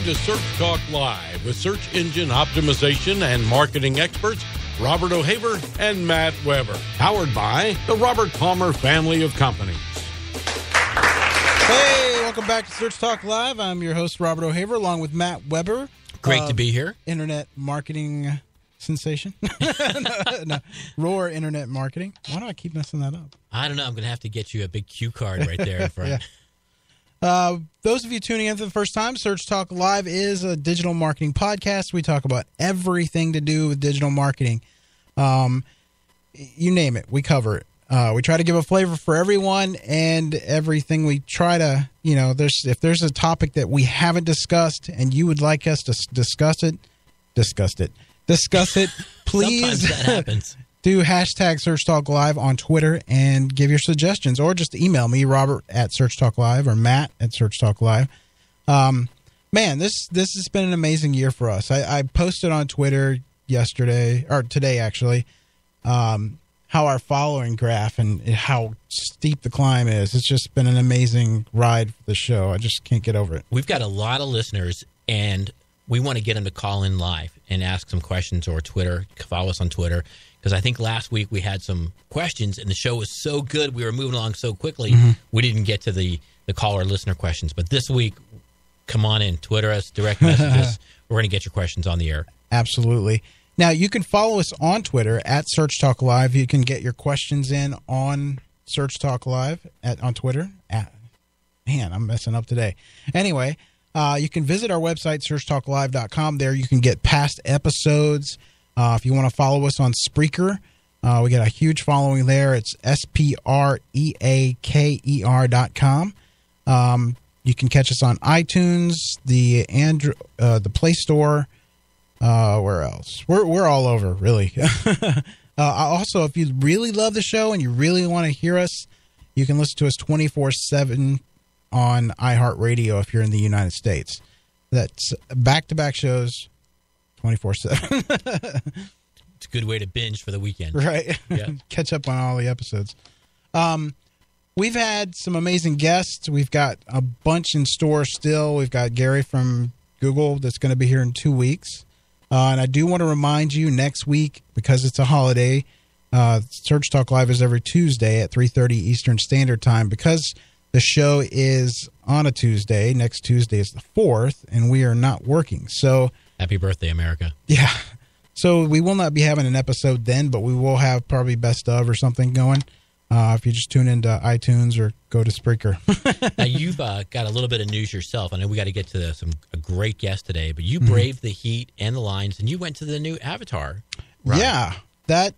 to Search Talk Live with search engine optimization and marketing experts Robert O'Haver and Matt Weber. Powered by the Robert Palmer family of companies. Hey, welcome back to Search Talk Live. I'm your host, Robert O'Haver, along with Matt Weber. Great to be here. Internet marketing sensation. no, Roar Internet Marketing. Why do I keep messing that up? I don't know. I'm going to have to get you a big cue card right there in front. Those of you tuning in for the first time, Search Talk Live is a digital marketing podcast. We talk about everything to do with digital marketing. You name it, we cover it. We try to give a flavor for everyone and everything. We try to, if there's a topic that we haven't discussed and you would like us to discuss it, please. Sometimes that happens. Do hashtag Search Talk Live on Twitter and give your suggestions, or just email me, Robert at Search Talk Live, or Matt at Search Talk Live. Man, this has been an amazing year for us. I posted on Twitter today actually, how our following graph and how steep the climb is. It's just been an amazing ride for the show. I just can't get over it. We've got a lot of listeners, and we want to get them to call in live and ask some questions, or follow us on Twitter. Because I think last week we had some questions, and the show was so good, we were moving along so quickly, we didn't get to the caller listener questions. But this week, come on in, Twitter us, direct message us. We're going to get your questions on the air. Absolutely. Now, you can follow us on Twitter at Search Talk Live. You can get your questions in on Search Talk Live on Twitter. Man, I'm messing up today. Anyway, you can visit our website, searchtalklive.com. There you can get past episodes. If you want to follow us on Spreaker, we got a huge following there. It's SPREAKER.com. You can catch us on iTunes, the Play Store. Where else? We're all over, really. Also, if you really love the show and you really want to hear us, you can listen to us 24/7 on iHeartRadio if you're in the United States. That's back-to-back shows. 24/7. It's a good way to binge for the weekend. Right. Yeah. Catch up on all the episodes. We've had some amazing guests. We've got a bunch in store still. We've got Gary from Google that's going to be here in 2 weeks. And I do want to remind you, next week, because it's a holiday, Search Talk Live is every Tuesday at 3:30 Eastern Standard Time. Because the show is on a Tuesday, next Tuesday is the 4th, and we are not working. So happy birthday, America. Yeah. So we will not be having an episode then, but we will have probably best of or something going if you just tune into iTunes or go to Spreaker. Now, you've got a little bit of news yourself. I know we got to get to a great guest today, but you braved the heat and the lines, and you went to the new Avatar run. Yeah. That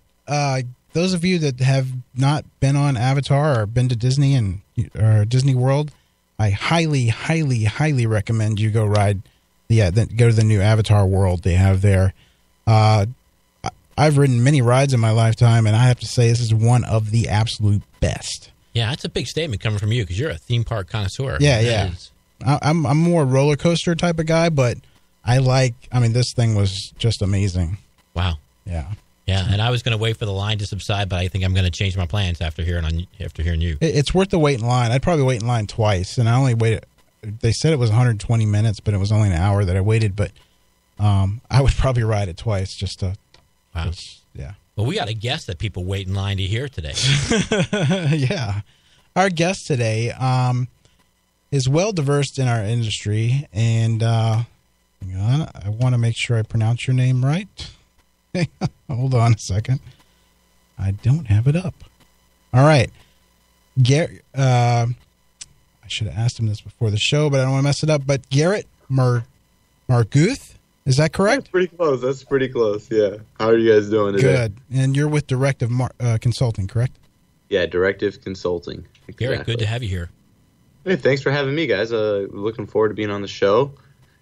those of you that have not been on Avatar or been to Disney or Disney World, I highly, highly, highly recommend you go ride. Yeah, then go to the new Avatar world they have there. I've ridden many rides in my lifetime, and I have to say this is one of the absolute best. Yeah, that's a big statement coming from you because you're a theme park connoisseur. Yeah. I'm more roller coaster type of guy, but this thing was just amazing. Wow. Yeah. Yeah, and I was going to wait for the line to subside, but I think I'm going to change my plans after hearing you. It's worth the wait in line. I'd probably wait in line twice, and I only waited. They said it was 120 minutes, but it was only an hour that I waited. But I would probably ride it twice just to. Wow. Yeah. Well, we got a guest that people wait in line to hear today. Yeah. Our guest today is well diverse in our industry, and hang on, I want to make sure I pronounce your name right. Hold on a second. I don't have it up. All right. Garrett. I should have asked him this before the show, but I don't want to mess it up. But Garrett Mehrguth, is that correct? That's pretty close. That's pretty close. Yeah. How are you guys doing today? Good. And you're with Directive Consulting, correct? Yeah, Directive Consulting. Exactly. Garrett, good to have you here. Hey, thanks for having me, guys. Looking forward to being on the show.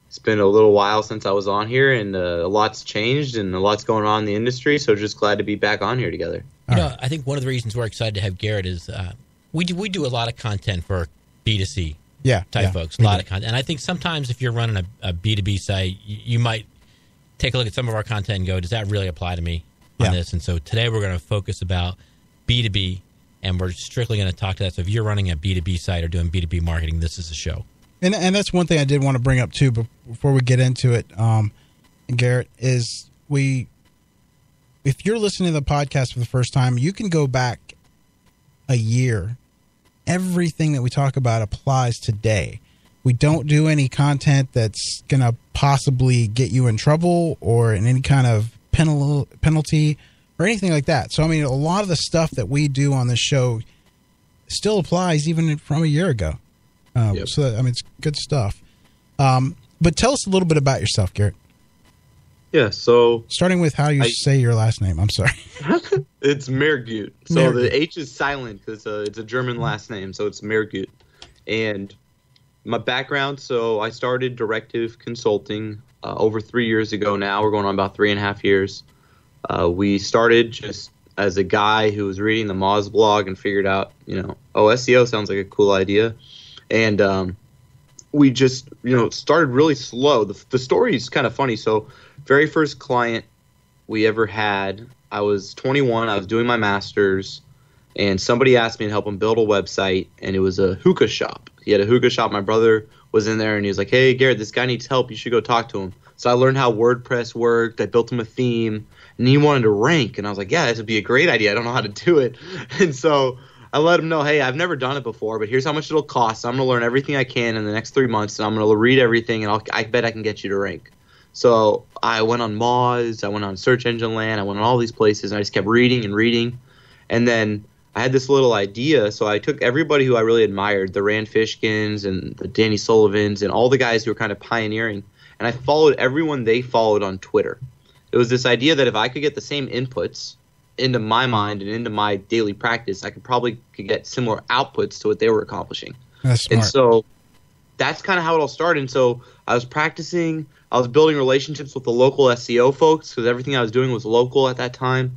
It's been a little while since I was on here, and a lot's changed and a lot's going on in the industry, so just glad to be back on here together. I think one of the reasons we're excited to have Garrett is we do a lot of content for B2C type folks, a lot of content. And I think sometimes if you're running a B2B site, you might take a look at some of our content and go, does that really apply to me on this? And so today we're going to focus about B2B, and we're strictly going to talk to that. So if you're running a B2B site or doing B2B marketing, this is the show. And that's one thing I did want to bring up too, before we get into it. And Garrett, is if you're listening to the podcast for the first time, you can go back a year. Everything that we talk about applies today. We don't do any content that's going to possibly get you in trouble or in any kind of penalty or anything like that. So, I mean, a lot of the stuff that we do on this show still applies even from a year ago. Yep. So, I mean, it's good stuff. But tell us a little bit about yourself, Garrett. Yeah, so... Starting with how you say your last name. I'm sorry. It's Mehrguth. So the H is silent because it's a German last name, so it's Mehrguth. And my background, so I started Directive Consulting over 3 years ago now. We're going on about 3.5 years. We started just as a guy who was reading the Moz blog and figured out, SEO sounds like a cool idea. And we just, started really slow. The story is kind of funny. So very first client we ever had, I was 21. I was doing my master's, and somebody asked me to help him build a website, and it was a hookah shop. He had a hookah shop. My brother was in there, and he was like, hey, Garrett, this guy needs help. You should go talk to him. So I learned how WordPress worked. I built him a theme, and he wanted to rank. And I was like, yeah, this would be a great idea. I don't know how to do it. And so I let him know, hey, I've never done it before, but here's how much it'll cost. I'm going to learn everything I can in the next 3 months, and I'm going to read everything, and I bet I can get you to rank. So I went on Moz, I went on Search Engine Land, I went on all these places, and I just kept reading and reading. And then I had this little idea, so I took everybody who I really admired, the Rand Fishkins and the Danny Sullivans and all the guys who were kind of pioneering, and I followed everyone they followed on Twitter. It was this idea that if I could get the same inputs into my mind and into my daily practice, I could get similar outputs to what they were accomplishing. That's smart. And so that's kind of how it all started. And so I was practicing. I was building relationships with the local SEO folks because everything I was doing was local at that time.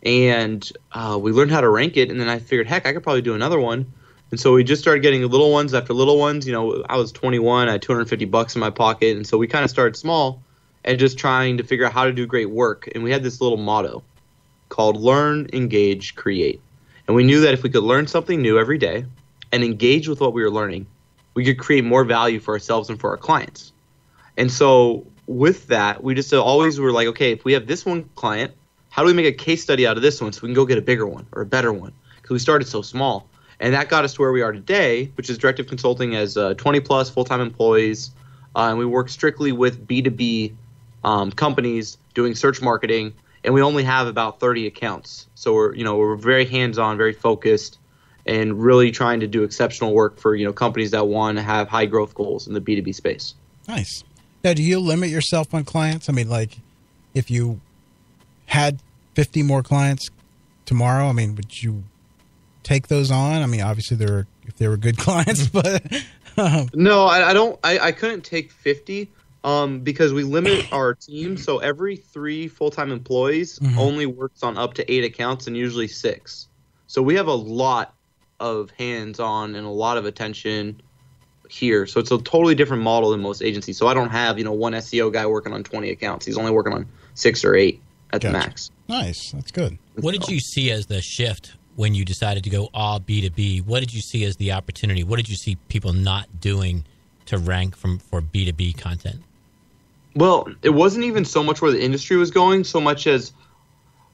And we learned how to rank it. And then I figured, heck, I could probably do another one. And so we just started getting little ones after little ones. I was 21. I had $250 in my pocket. And so we kind of started small and just trying to figure out how to do great work. And we had this little motto called Learn, Engage, Create. And we knew that if we could learn something new every day and engage with what we were learning, we could create more value for ourselves and for our clients. And so with that, we just always were like, okay, if we have this one client, how do we make a case study out of this one so we can go get a bigger one or a better one? Because we started so small. And that got us to where we are today, which is Directive Consulting as 20-plus full-time employees. And we work strictly with B2B companies doing search marketing. And we only have about 30 accounts. So we're very hands-on, very focused, and really trying to do exceptional work for companies that want to have high growth goals in the B2B space. Nice. Now, do you limit yourself on clients? I mean, like, if you had 50 more clients tomorrow, I mean, would you take those on? I mean, obviously if they were good clients, but no, I don't. I couldn't take 50 because we limit our team. So every 3 full-time employees only works on up to 8 accounts and usually 6. So we have a lot of hands-on and a lot of attention here. So it's a totally different model than most agencies. So I don't have, one SEO guy working on 20 accounts. He's only working on 6 or 8 at the max. Nice. That's good. What did you see as the shift when you decided to go all B2B? What did you see as the opportunity? What did you see people not doing to rank for B2B content? Well, it wasn't even so much where the industry was going so much as,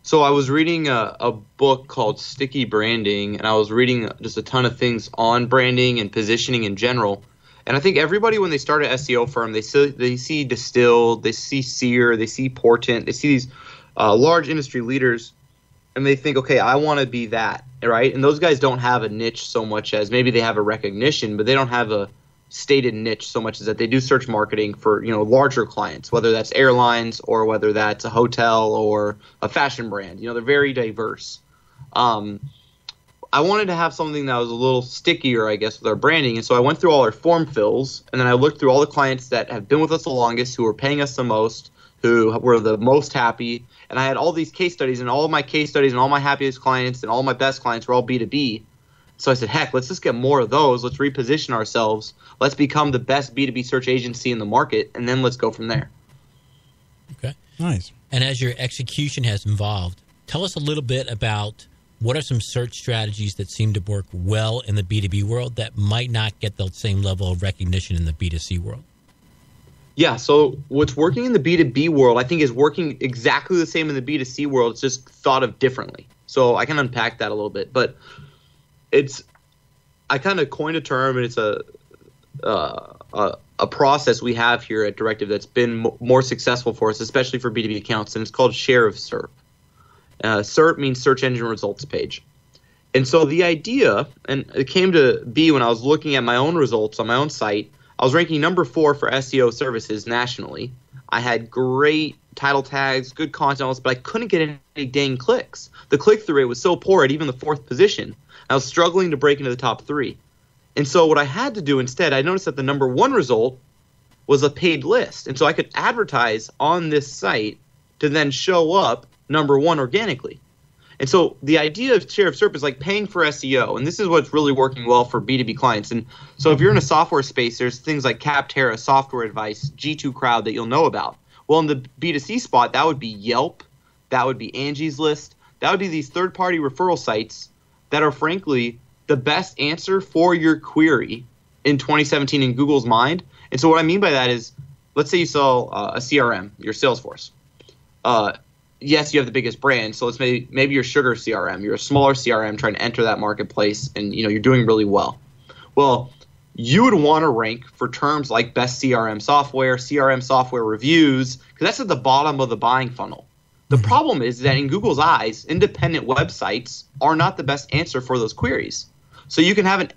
so I was reading a book called Sticky Branding, and I was reading just a ton of things on branding and positioning in general. And I think everybody, when they start an SEO firm, they see Distilled, they see Seer, they see Portent, they see these large industry leaders, and they think, okay, I want to be that, right? And those guys don't have a niche so much as maybe they have a recognition, but they don't have a stated niche so much as that they do search marketing for larger clients, whether that's airlines or whether that's a hotel or a fashion brand. They're very diverse. I wanted to have something that was a little stickier, I guess, with our branding, and so I went through all our form fills, and then I looked through all the clients that have been with us the longest, who are paying us the most, who were the most happy, and I had all these case studies, and all of my case studies and all my happiest clients and all my best clients were all B2B. So I said, heck, let's just get more of those. Let's reposition ourselves. Let's become the best B2B search agency in the market, and then let's go from there. Okay. Nice. And as your execution has evolved, tell us a little bit about what are some search strategies that seem to work well in the B2B world that might not get the same level of recognition in the B2C world? Yeah, so what's working in the B2B world, I think, is working exactly the same in the B2C world. It's just thought of differently. So I can unpack that a little bit. But I kind of coined a term, and it's a process we have here at Directive that's been more successful for us, especially for B2B accounts, and it's called share of SERP. SERP means search engine results page. And so the idea, and it came to be when I was looking at my own results on my own site, I was ranking number 4 for SEO services nationally. I had great title tags, good content, but I couldn't get any dang clicks. The click-through rate was so poor at even the 4th position. I was struggling to break into the top 3. And so what I had to do instead, I noticed that the number 1 result was a paid list. And so I could advertise on this site to then show up number 1 organically. And so the idea of share of SERP is like paying for SEO, and this is what's really working well for B2B clients. And so if you're in a software space, there's things like Capterra, Software Advice, G2 Crowd that you'll know about. Well, in the B2C spot, that would be Yelp, that would be Angie's List, that would be these third-party referral sites that are frankly the best answer for your query in 2017 in Google's mind. And so what I mean by that is, let's say you sell a CRM, your Salesforce. Yes, you have the biggest brand, so let's maybe your sugar CRM. You're a smaller CRM trying to enter that marketplace, and you're doing really well. Well, you would want to rank for terms like best CRM software reviews, because that's at the bottom of the buying funnel. The problem is that in Google's eyes, independent websites are not the best answer for those queries. So you can have a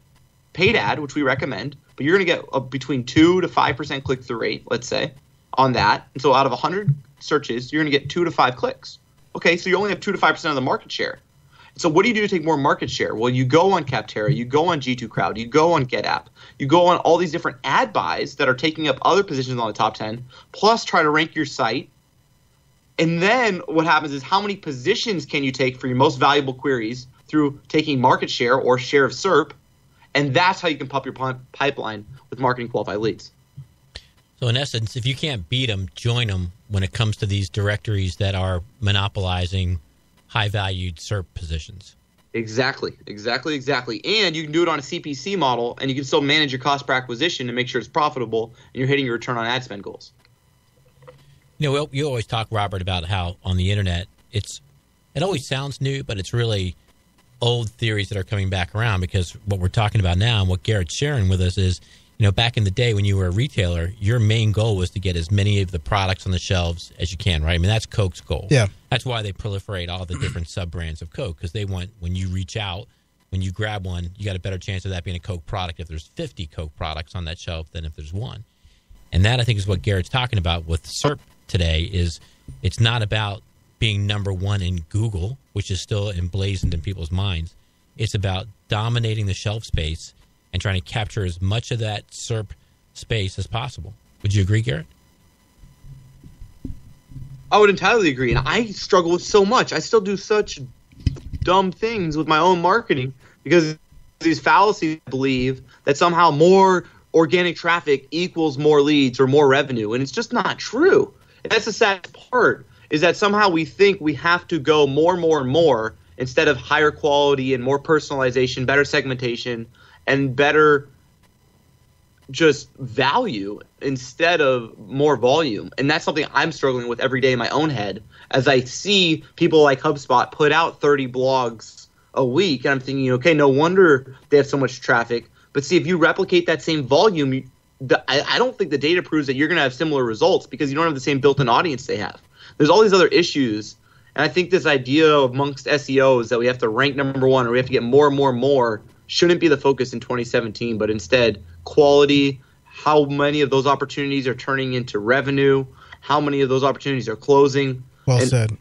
paid ad, which we recommend, but you're going to get between 2 to 5% click-through rate, let's say, on that. And so out of 100 searches, you're going to get 2 to 5 clicks. Okay, so you only have 2 to 5% of the market share. So what do you do to take more market share? Well, you go on Capterra, you go on G2 Crowd, you go on GetApp, you go on all these different ad buys that are taking up other positions on the top 10, plus try to rank your site. And then what happens is how many positions can you take for your most valuable queries through taking market share or share of SERP, and that's how you can pump your pipeline with marketing qualified leads. So in essence, if you can't beat them, join them when it comes to these directories that are monopolizing high-valued SERP positions. Exactly. And you can do it on a CPC model, and you can still manage your cost per acquisition to make sure it's profitable, and you're hitting your return on ad spend goals. You always talk, Robert, about how on the internet it always sounds new, but it's really old theories that are coming back around, because what we're talking about now and what Garrett's sharing with us is, back in the day when you were a retailer, your main goal was to get as many of the products on the shelves as you can, right? I mean, that's Coke's goal. Yeah. That's why they proliferate all the different sub-brands of Coke, because they want, when you reach out, when you grab one, you got a better chance of that being a Coke product if there's 50 Coke products on that shelf than if there's one. And that, I think, is what Garrett's talking about with SERP today, is it's not about being number 1 in Google, which is still emblazoned in people's minds. It's about dominating the shelf space and trying to capture as much of that SERP space as possible. Would you agree, Garrett? I would entirely agree, and I struggle with so much. I still do such dumb things with my own marketing because these fallacies believe that somehow more organic traffic equals more leads or more revenue, and it's just not true. And that's the sad part, is that somehow we think we have to go more instead of higher quality and more personalization, better segmentation, and better just value instead of more volume. And that's something I'm struggling with every day in my own head as I see people like HubSpot put out 30 blogs a week. And I'm thinking, okay, no wonder they have so much traffic. But see, if you replicate that same volume, I don't think the data proves that you're going to have similar results because you don't have the same built-in audience they have. There's all these other issues. And I think this idea amongst SEOs that we have to rank number 1 or we have to get more shouldn't be the focus in 2017, but instead quality, how many of those opportunities are turning into revenue, how many of those opportunities are closing. Well said.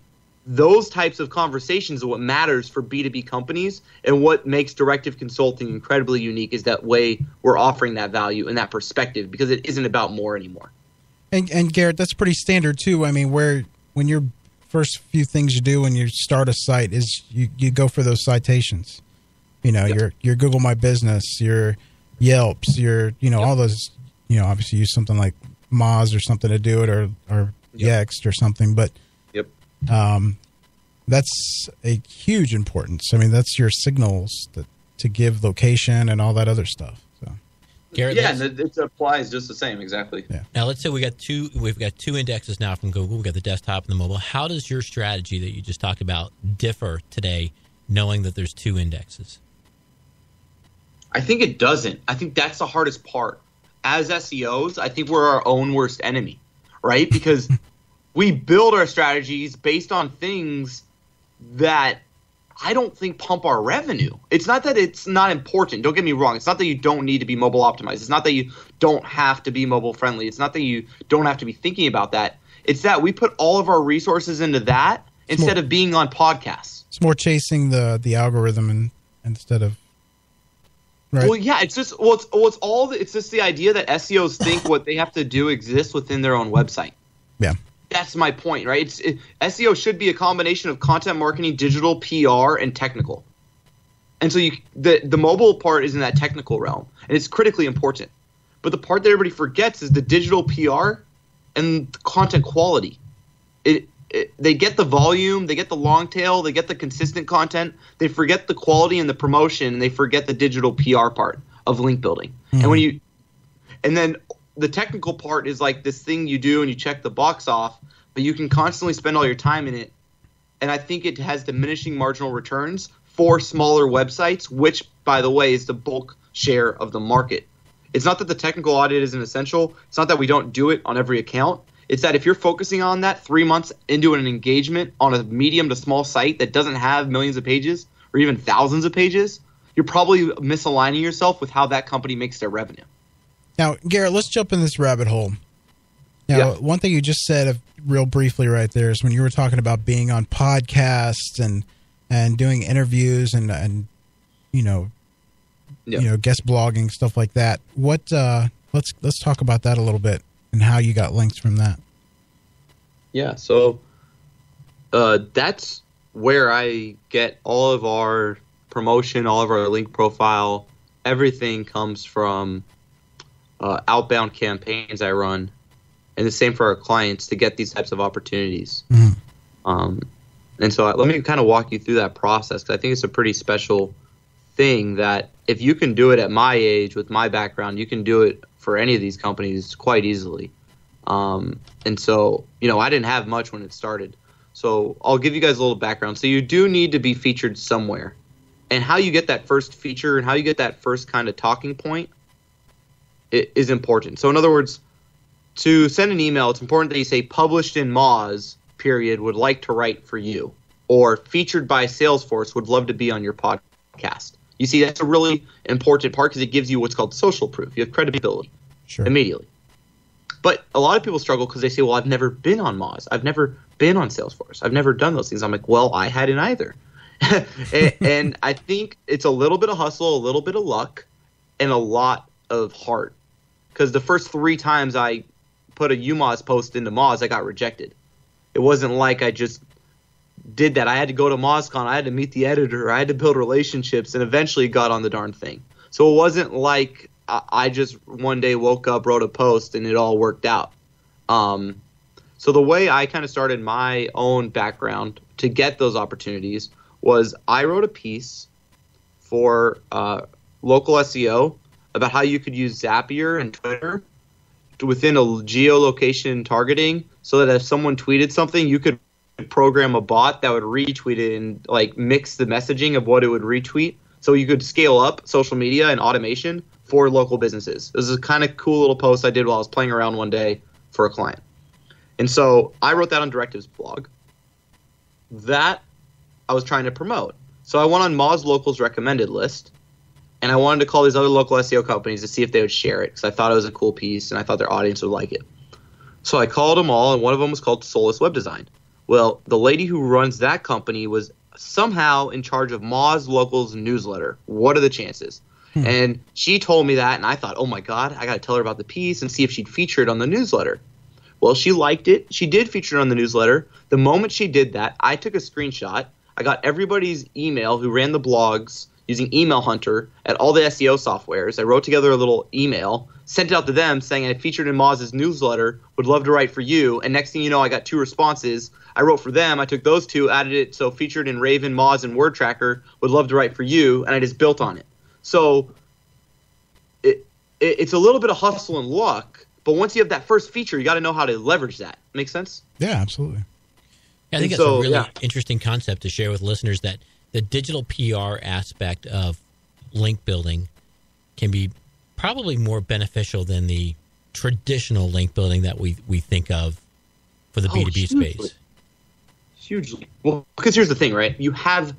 Those types of conversations are what matters for B2B companies, and what makes Directive Consulting incredibly unique is that way we're offering that value and that perspective, because it isn't about more anymore. And Garrett, that's pretty standard too. I mean, when your first few things you do when you start a site is you go for those citations. Yep. your Google My Business, your Yelps, your all those, obviously use something like Moz or something to do it, or Yext or something. But That's a huge importance. I mean, that's your signals to give location and all that other stuff. So, Garrett, yeah, and it applies just the same, exactly. Yeah. Now, let's say we've got two indexes now from Google. We've got the desktop and the mobile. How does your strategy that you just talked about differ today, knowing that there's two indexes? I think it doesn't. I think that's the hardest part. As SEOs, I think we're our own worst enemy, right? Because we build our strategies based on things that I don't think pump our revenue. It's not that it's not important. Don't get me wrong. It's not that you don't need to be mobile optimized. It's not that you don't have to be mobile friendly. It's not that you don't have to be thinking about that. It's that we put all of our resources into that instead of being on podcasts. It's more chasing the algorithm instead of. Right. Well, yeah, it's just it's just the idea that SEOs think what they have to do exists within their own website. Yeah. That's my point, right? SEO should be a combination of content marketing, digital, PR, and technical. And so the mobile part is in that technical realm, and it's critically important. But the part that everybody forgets is the digital PR and the content quality. They get the volume, they get the long tail, they get the consistent content. They forget the quality and the promotion, and they forget the digital PR part of link building. Mm-hmm. And then the technical part is like this thing you do and you check the box off, but you can constantly spend all your time in it. And I think it has diminishing marginal returns for smaller websites, which, by the way, is the bulk share of the market. It's not that the technical audit isn't essential. It's not that we don't do it on every account. It's that if you're focusing on that 3 months into an engagement on a medium to small site that doesn't have millions of pages or even thousands of pages, you're probably misaligning yourself with how that company makes their revenue. Now, Garrett, let's jump in this rabbit hole. Now, one thing you just said real briefly right there is when you were talking about being on podcasts and doing interviews and guest blogging, stuff like that. Let's talk about that a little bit and how you got links from that. Yeah, so that's where I get all of our promotion, all of our link profile. Everything comes from outbound campaigns I run, and the same for our clients to get these types of opportunities. Mm-hmm. And so let me kind of walk you through that process, because I think it's a pretty special thing that if you can do it at my age with my background, you can do it for any of these companies quite easily. And so, I didn't have much when it started. So I'll give you guys a little background. So you do need to be featured somewhere. And how you get that first feature and how you get that first kind of talking point is important. So in other words, to send an email, it's important that you say published in Moz, period, would like to write for you. Or featured by Salesforce, would love to be on your podcast. You see, that's a really important part because it gives you what's called social proof. You have credibility immediately. But a lot of people struggle because they say, well, I've never been on Moz. I've never been on Salesforce. I've never done those things. I'm like, well, I hadn't either. and I think it's a little bit of hustle, a little bit of luck, and a lot of heart. Because the first 3 times I put a UMoz post into Moz, I got rejected. It wasn't like I just did that. I had to go to MozCon. I had to meet the editor. I had to build relationships, and eventually got on the darn thing. So it wasn't like I just one day woke up, wrote a post, and it all worked out. So the way I kind of started my own background to get those opportunities was I wrote a piece for local SEO about how you could use Zapier and Twitter within a geolocation targeting so that if someone tweeted something, you could program a bot that would retweet it and like mix the messaging of what it would retweet. So you could scale up social media and automation for local businesses. This is a kind of cool little post I did while I was playing around one day for a client. And so I wrote that on Directive's blog. That I was trying to promote. So I went on Moz Local's recommended list, and I wanted to call these other local SEO companies to see if they would share it because I thought it was a cool piece and I thought their audience would like it. So I called them all, and one of them was called Solus Web Design. Well, the lady who runs that company was somehow in charge of Moz Local's newsletter. What are the chances? And she told me that, and I thought, oh my God, I got to tell her about the piece and see if she'd feature it on the newsletter. Well, she liked it. She did feature it on the newsletter. The moment she did that, I took a screenshot. I got everybody's email who ran the blogs using Email Hunter at all the SEO softwares. I wrote together a little email, sent it out to them saying I featured in Moz's newsletter, would love to write for you. And next thing you know, I got 2 responses. I wrote for them. I took those 2, added it, so featured in Raven, Moz, and Word Tracker, would love to write for you, and I just built on it. So it's a little bit of hustle and luck, but once you have that first feature, you got to know how to leverage that. Make sense? Yeah, absolutely. Yeah, I think it's a really interesting concept to share with listeners, that the digital PR aspect of link building can be probably more beneficial than the traditional link building that we think of for the B2B space. Hugely. Well, because here's the thing, right? You have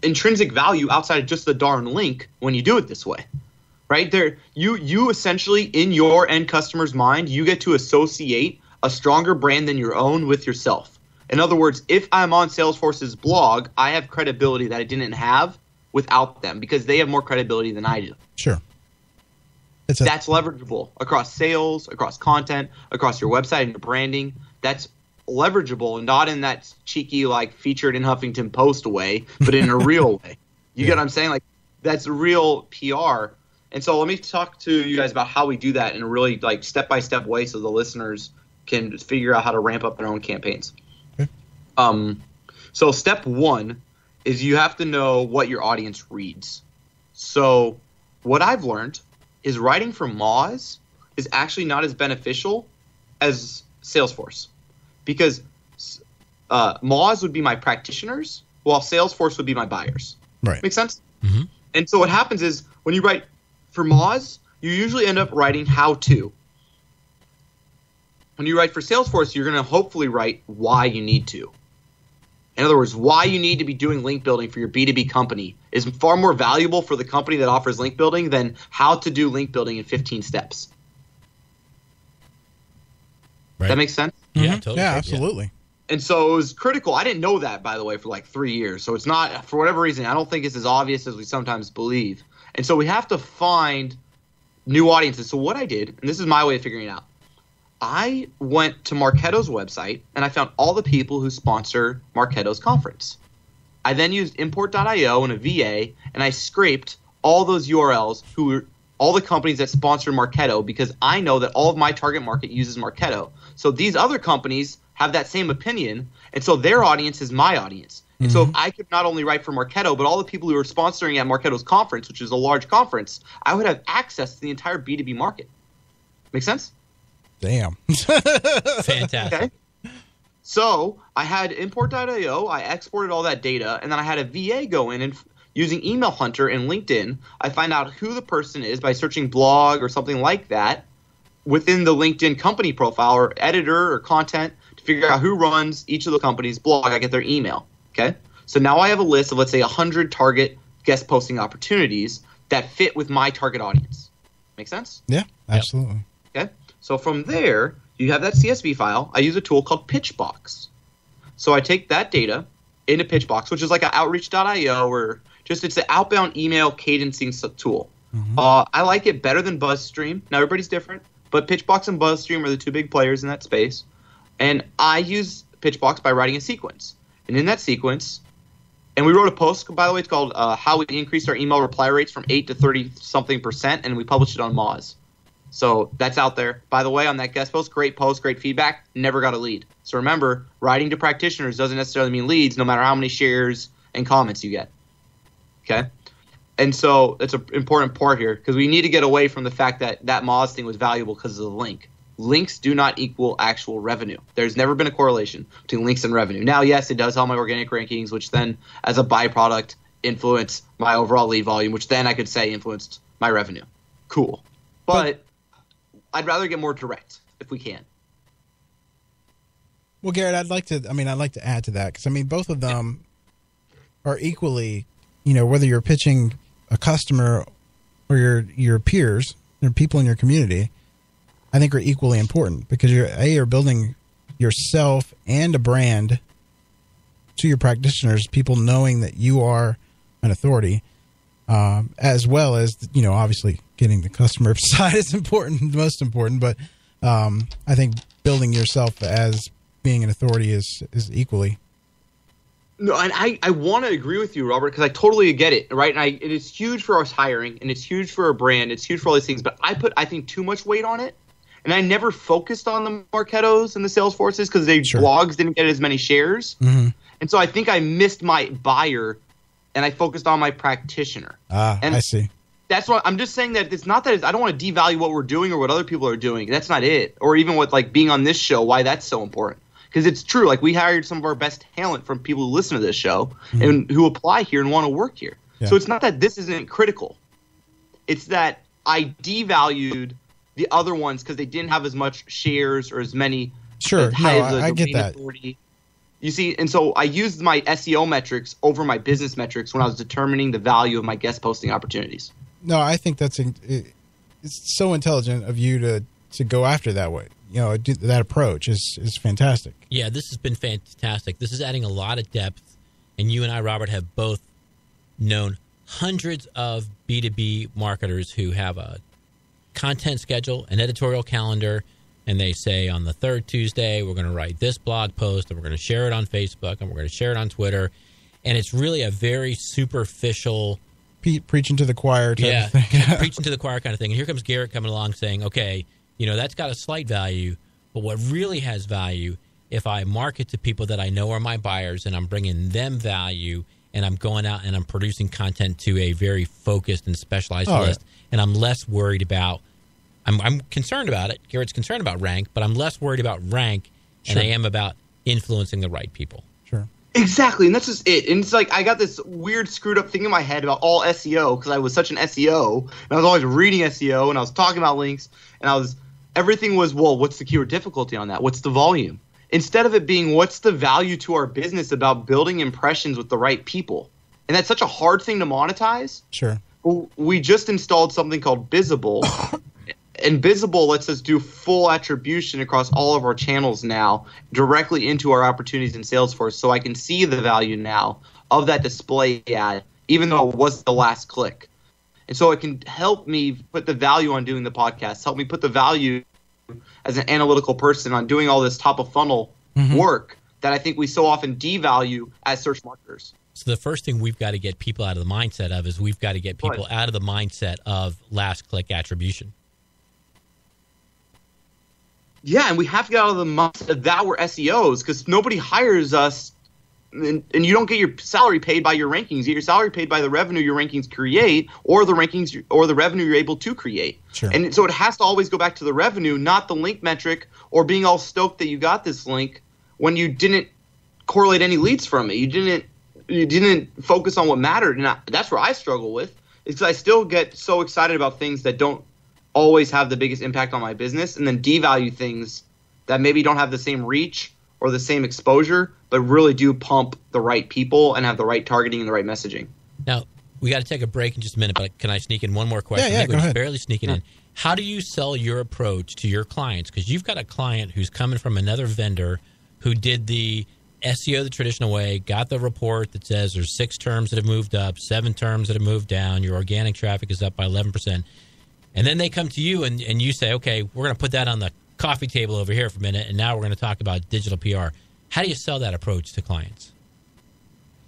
intrinsic value outside of just the darn link when you do it this way. Right there, you essentially, in your end customer's mind, you get to associate a stronger brand than your own with yourself. In other words, if I'm on Salesforce's blog, I have credibility that I didn't have without them because they have more credibility than I do. Sure. That's leverageable across sales, across content, across your website and your branding. That's leverageable, and not in that cheeky, like, featured in Huffington Post way, but in a real way. You get what I'm saying? Like, that's real PR. And so let me talk to you guys about how we do that in a really, like, step-by-step way so the listeners can figure out how to ramp up their own campaigns. Okay. So step 1 is you have to know what your audience reads. So what I've learned is writing for Moz is actually not as beneficial as Salesforce, because Moz would be my practitioners while Salesforce would be my buyers. Right. Make sense? Mm-hmm. And so what happens is when you write for Moz, you usually end up writing how-to. When you write for Salesforce, you're going to hopefully write why you need to. In other words, why you need to be doing link building for your B2B company is far more valuable for the company that offers link building than how to do link building in 15 steps. Right. That makes sense? Yeah, Mm-hmm. totally. Yeah, absolutely. And so it was critical. I didn't know that, by the way, for like 3 years. So it's not, for whatever reason, I don't think it's as obvious as we sometimes believe. And so we have to find new audiences. So what I did, and this is my way of figuring it out, I went to Marketo's website and I found all the people who sponsor Marketo's conference. I then used import.io and a VA, and I scraped all those URLs who were all the companies that sponsor Marketo, because I know that all of my target market uses Marketo. So these other companies have that same opinion, and so their audience is my audience. And so if I could not only write for Marketo, but all the people who are sponsoring at Marketo's conference, which is a large conference, I would have access to the entire B2B market. Make sense? Damn. Fantastic. Okay. So I had import.io, I exported all that data, and then I had a VA go in and using Email Hunter and LinkedIn, I find out who the person is by searching blog or something like that within the LinkedIn company profile or editor or content to figure out who runs each of the company's blog. I get their email. Okay. So now I have a list of, let's say, 100 target guest posting opportunities that fit with my target audience. Make sense? Yeah, absolutely. Okay. So from there, you have that CSV file. I use a tool called Pitchbox. So I take that data into Pitchbox, which is like an outreach.io, or just it's an outbound email cadencing tool. Mm-hmm. I like it better than BuzzStream. Now, everybody's different, but Pitchbox and BuzzStream are the 2 big players in that space. And I use Pitchbox by writing a sequence. And in that sequence, and we wrote a post, by the way, it's called How We Increased Our Email Reply Rates from 8 to 30-something%, and we published it on Moz. So that's out there. By the way, on that guest post, great feedback, never got a lead. So remember, writing to practitioners doesn't necessarily mean leads, no matter how many shares and comments you get. Okay? And so that's an important part here, because we need to get away from the fact that that Moz thing was valuable because of the link. Links do not equal actual revenue. There's never been a correlation between links and revenue. Now, yes, it does help my organic rankings, which then, as a byproduct, influence my overall lead volume, which then I could say influenced my revenue. Cool. But I'd rather get more direct if we can. Well, Garrett, I'd like to add to that, because both of them are equally, whether you're pitching a customer or your peers, or people in your community, I think are equally important, because you're building yourself and a brand to your practitioners, people knowing that you are an authority, as well as, obviously getting the customer side is important, most important, but I think building yourself as being an authority is equally. No, and I want to agree with you, Robert, because I totally get it, right? And it is huge for us hiring, and it's huge for our brand, it's huge for all these things. But I think, too much weight on it, and I never focused on the Marketos and the Salesforces because blogs didn't get as many shares, and so I think I missed my buyer, and I focused on my practitioner. I see. That's why I'm just saying that it's not that I don't want to devalue what we're doing or what other people are doing. That's not it, or even what like being on this show, why that's so important. Because it's true, like we hired some of our best talent from people who listen to this show and who apply here and want to work here. Yeah. So it's not that this isn't critical. It's that I devalued the other ones because they didn't have as much shares or as many. Sure, I get that. Authority. You see, and so I used my SEO metrics over my business metrics when I was determining the value of my guest posting opportunities. No, I think it's so intelligent of you to go after that way. You know, that approach is fantastic. Yeah, this has been fantastic. This is adding a lot of depth, and you and I, Robert, have both known hundreds of B2B marketers who have a content schedule, an editorial calendar, and they say on the third Tuesday, we're going to write this blog post, and we're going to share it on Facebook, and we're going to share it on Twitter. And it's really a very superficial... preaching to the choir type of thing. Preaching to the choir kind of thing. And here comes Garrett coming along saying, okay, you know, that's got a slight value, but what really has value, if I market to people that I know are my buyers and I'm bringing them value and I'm going out and I'm producing content to a very focused and specialized list, and I'm less worried about, I'm concerned about it. Garrett's concerned about rank, but I'm less worried about rank than I am about influencing the right people. Sure. Exactly, and that's just it. And it's like I got this weird screwed up thing in my head about all SEO because I was such an SEO, and I was always reading SEO, and I was talking about links, and everything was, well, what's the keyword difficulty on that? What's the volume? Instead of it being, what's the value to our business about building impressions with the right people? And that's such a hard thing to monetize. Sure. We just installed something called Visible. And Visible lets us do full attribution across all of our channels now directly into our opportunities in Salesforce. So I can see the value now of that display ad, even though it was the last click. And so it can help me put the value on doing the podcast, help me put the value as an analytical person on doing all this top of funnel work that I think we so often devalue as search marketers. So the first thing we've got to get people out of the mindset of is we've got to get people out of the mindset of last click attribution. Yeah, and we have to get out of the mindset that we're SEOs because nobody hires us. And you don't get your salary paid by your rankings. You get your salary paid by the revenue your rankings create, or the rankings or the revenue you're able to create. Sure. And so it has to always go back to the revenue, not the link metric, or being all stoked that you got this link when you didn't correlate any leads from it. You didn't focus on what mattered, and that's where I struggle with. Is because I still get so excited about things that don't always have the biggest impact on my business, and then devalue things that maybe don't have the same reach or the same exposure, but really do pump the right people and have the right targeting and the right messaging. Now, we got to take a break in just a minute, but can I sneak in one more question? Yeah, I think go ahead. barely sneaking in. How do you sell your approach to your clients? Because you've got a client who's coming from another vendor who did the SEO the traditional way, got the report that says there's 6 terms that have moved up, 7 terms that have moved down, your organic traffic is up by 11%. And then they come to you and you say, okay, we're going to put that on the coffee table over here for a minute, and now we're going to talk about digital PR. How do you sell that approach to clients?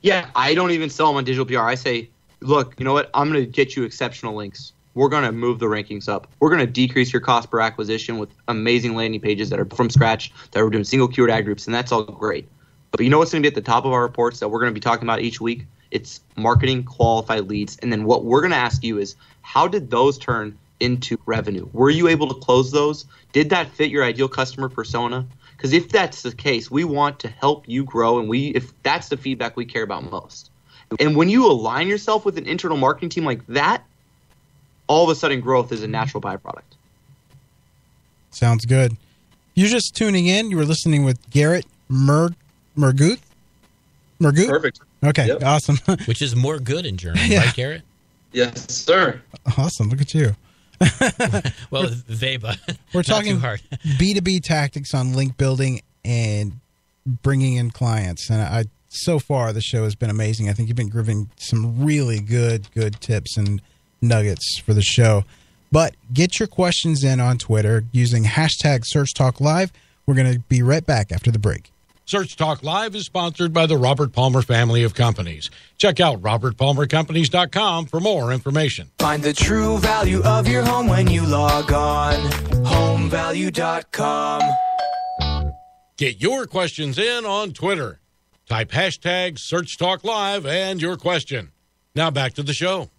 Yeah, I don't even sell them on digital PR. I say, look, you know what? I'm going to get you exceptional links. We're going to move the rankings up. We're going to decrease your cost per acquisition with amazing landing pages that are from scratch, that we're doing single keyword ad groups, and that's all great. But you know what's going to be at the top of our reports that we're going to be talking about each week? It's marketing qualified leads. And then what we're going to ask you is, how did those turn into revenue? Were you able to close those? Did that fit your ideal customer persona? Because if that's the case, we want to help you grow, and if that's the feedback we care about most. And when you align yourself with an internal marketing team like that, all of a sudden growth is a natural byproduct. Sounds good. You're just tuning in. You were listening with Garrett Mehrguth? Mehrguth? Perfect. Okay, Yep. Awesome. Which is more good in German, Yeah. right, Garrett? Yes, sir. Awesome. Look at you. Well, Weber. We're Not talking too hard. B2B tactics on link building and bringing in clients. And so far, the show has been amazing. I think you've been giving some really good tips and nuggets for the show. But get your questions in on Twitter using hashtag SearchTalkLive. We're going to be right back after the break. Search Talk Live is sponsored by the Robert Palmer family of companies. Check out robertpalmercompanies.com for more information. Find the true value of your home when you log on. Homevalue.com. Get your questions in on Twitter. Type hashtag Search Talk Live and your question. Now back to the show.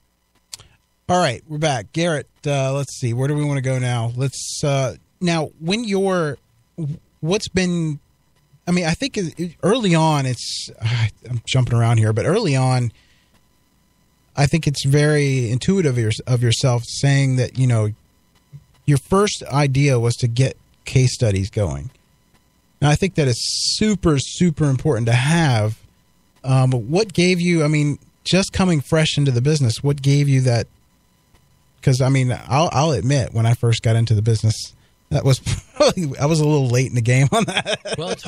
All right, we're back. Garrett, let's see. Where do we want to go now? Let's now, when you're, what's been, I mean, I think early on, I'm jumping around here, but early on, I think it's very intuitive of yourself saying that, you know, your first idea was to get case studies going. And I think that is super, super important to have. But what gave you, I mean, just coming fresh into the business, what gave you that? Because, I mean, I'll admit, when I first got into the business, I was a little late in the game on that. Well, it's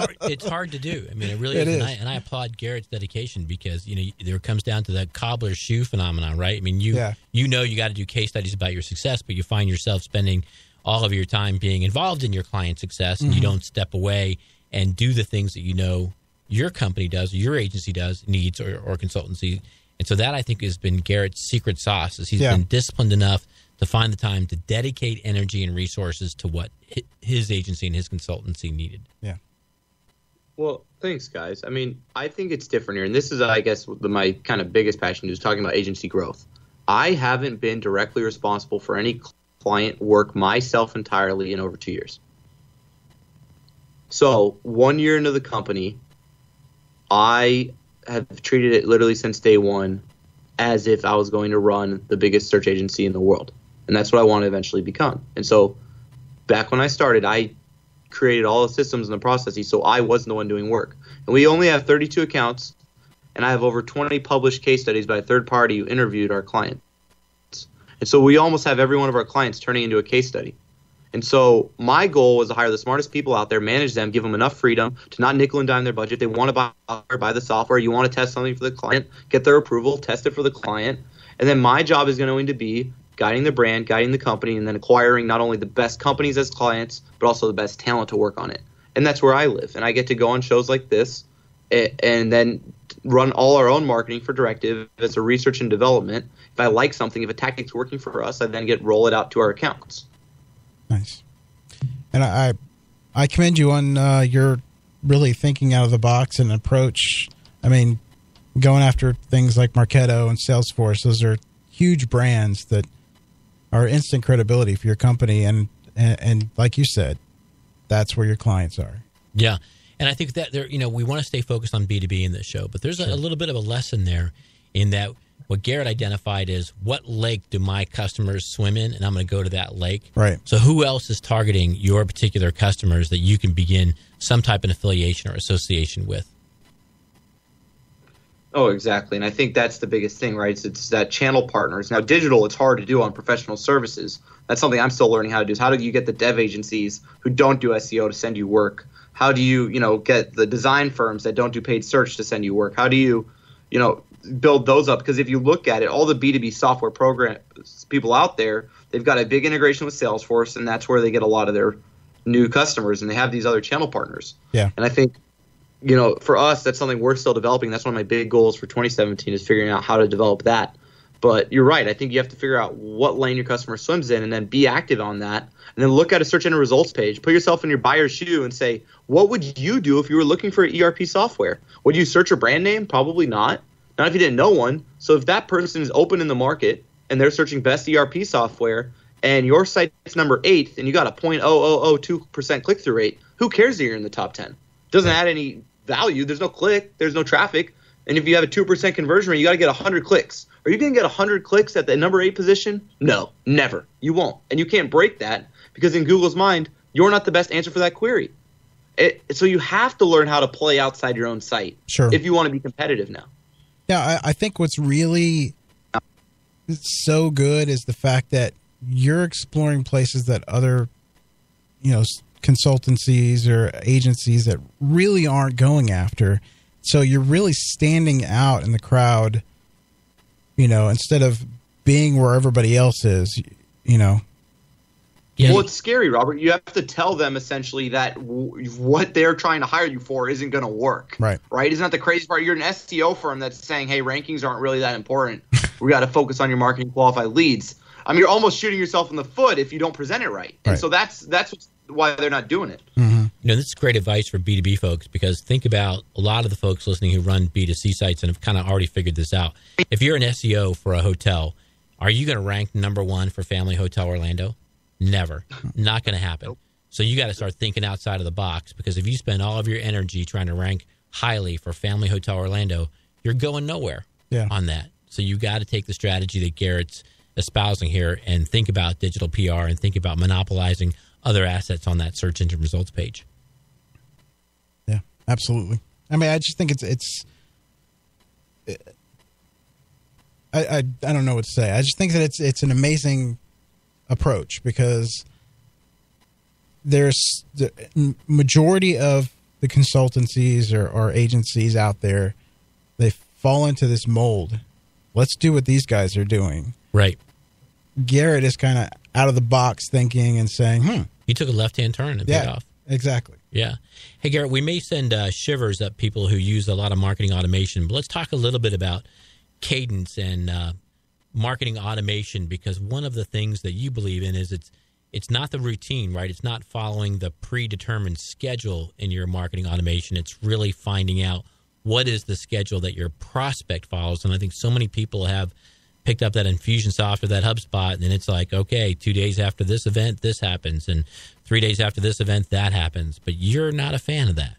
hard to do. I mean, it really is. And I applaud Garrett's dedication because, you know, there comes down to the cobbler's shoe phenomenon, right? I mean, you got to do case studies about your success, but you find yourself spending all of your time being involved in your client's success, and you don't step away and do the things that you know your company does, or your agency does, needs, or consultancy. And so that, I think, has been Garrett's secret sauce, is he's been disciplined enough to find the time to dedicate energy and resources to what his agency and his consultancy needed. Yeah. Well, thanks, guys. I mean, I think it's different here. And this is, I guess, my kind of biggest passion is talking about agency growth. I haven't been directly responsible for any client work myself entirely in over 2 years. So 1 year into the company, I have treated it literally since day one as if I was going to run the biggest search agency in the world. And that's what I want to eventually become. And so back when I started, I created all the systems and the processes, so I wasn't the one doing work. And we only have 32 accounts, and I have over 20 published case studies by a third party who interviewed our clients. And so we almost have every one of our clients turning into a case study. And so my goal was to hire the smartest people out there, manage them, give them enough freedom to not nickel and dime their budget. They want to buy the software. You want to test something for the client, get their approval, test it for the client. And then my job is going to be guiding the brand, guiding the company, and then acquiring not only the best companies as clients, but also the best talent to work on it. And that's where I live. And I get to go on shows like this and then run all our own marketing for Directive as a research and development. If I like something, if a tactic's working for us, I then roll it out to our accounts. Nice. And I commend you on your really thinking out of the box and approach. I mean, going after things like Marketo and Salesforce, those are huge brands that are instant credibility for your company. And like you said, that's where your clients are. Yeah. And I think that we want to stay focused on B2B in this show, but there's a little bit of a lesson there in that what Garrett identified is, what lake do my customers swim in? And I'm going to go to that lake. Right. So who else is targeting your particular customers that you can begin some type of affiliation or association with? Oh, exactly. And I think that's the biggest thing, right? It's that channel partners. Now, digital, it's hard to do on professional services. That's something I'm still learning how to do. Is how do you get the dev agencies who don't do SEO to send you work? How do you, get the design firms that don't do paid search to send you work? How do you, build those up? Because if you look at it, all the B2B software program people out there, they've got a big integration with Salesforce, and that's where they get a lot of their new customers, and they have these other channel partners. Yeah. And I think, for us, that's something we're still developing. That's one of my big goals for 2017 is figuring out how to develop that. But you're right. I think you have to figure out what lane your customer swims in and then be active on that. And then look at a search engine results page. Put yourself in your buyer's shoe and say, what would you do if you were looking for ERP software? Would you search a brand name? Probably not. Not if you didn't know one. So if that person is open in the market and they're searching best ERP software and your site's number 8 and you got a 0.0002% click-through rate, who cares that you're in the top 10? Doesn't add any value. There's no click. There's no traffic. And if you have a 2% conversion rate, you got to get 100 clicks. Are you going to get 100 clicks at the number 8 position? No, never. You won't. And you can't break that because in Google's mind, you're not the best answer for that query. So you have to learn how to play outside your own site if you want to be competitive now. Yeah, I think what's really so good is the fact that you're exploring places that other, consultancies or agencies that really aren't going after. So you're really standing out in the crowd, instead of being where everybody else is, Yeah. Well, it's scary, Robert. You have to tell them essentially that what they're trying to hire you for isn't going to work. Right. Isn't that the crazy part? You're an SEO firm that's saying, hey, rankings aren't really that important. We got to focus on your marketing qualified leads. I mean, you're almost shooting yourself in the foot if you don't present it right. And so that's why they're not doing it. Mm-hmm. This is great advice for B2B folks, because think about a lot of the folks listening who run B2C sites and have kind of already figured this out. If you're an SEO for a hotel, are you going to rank number one for Family Hotel Orlando? Never. Not going to happen. Nope. So you got to start thinking outside of the box, because if you spend all of your energy trying to rank highly for Family Hotel Orlando, you're going nowhere on that. So you got to take the strategy that Garrett's espousing here and think about digital PR and think about monopolizing other assets on that search engine results page. Yeah, absolutely. I mean, I just think it's I don't know what to say. I just think that it's an amazing approach, because there's the majority of the consultancies or agencies out there, they fall into this mold. Let's do what these guys are doing. Right. Garrett is kind of out of the box thinking and saying, You took a left-hand turn and paid off. Exactly. Yeah. Hey, Garrett, we may send shivers at people who use a lot of marketing automation, but let's talk a little bit about cadence and marketing automation, because one of the things that you believe in is it's not the routine, right? It's not following the predetermined schedule in your marketing automation. It's really finding out what is the schedule that your prospect follows. And I think so many people have picked up that Infusionsoft or that HubSpot, and it's like, okay, 2 days after this event, this happens, and 3 days after this event, that happens. But you're not a fan of that.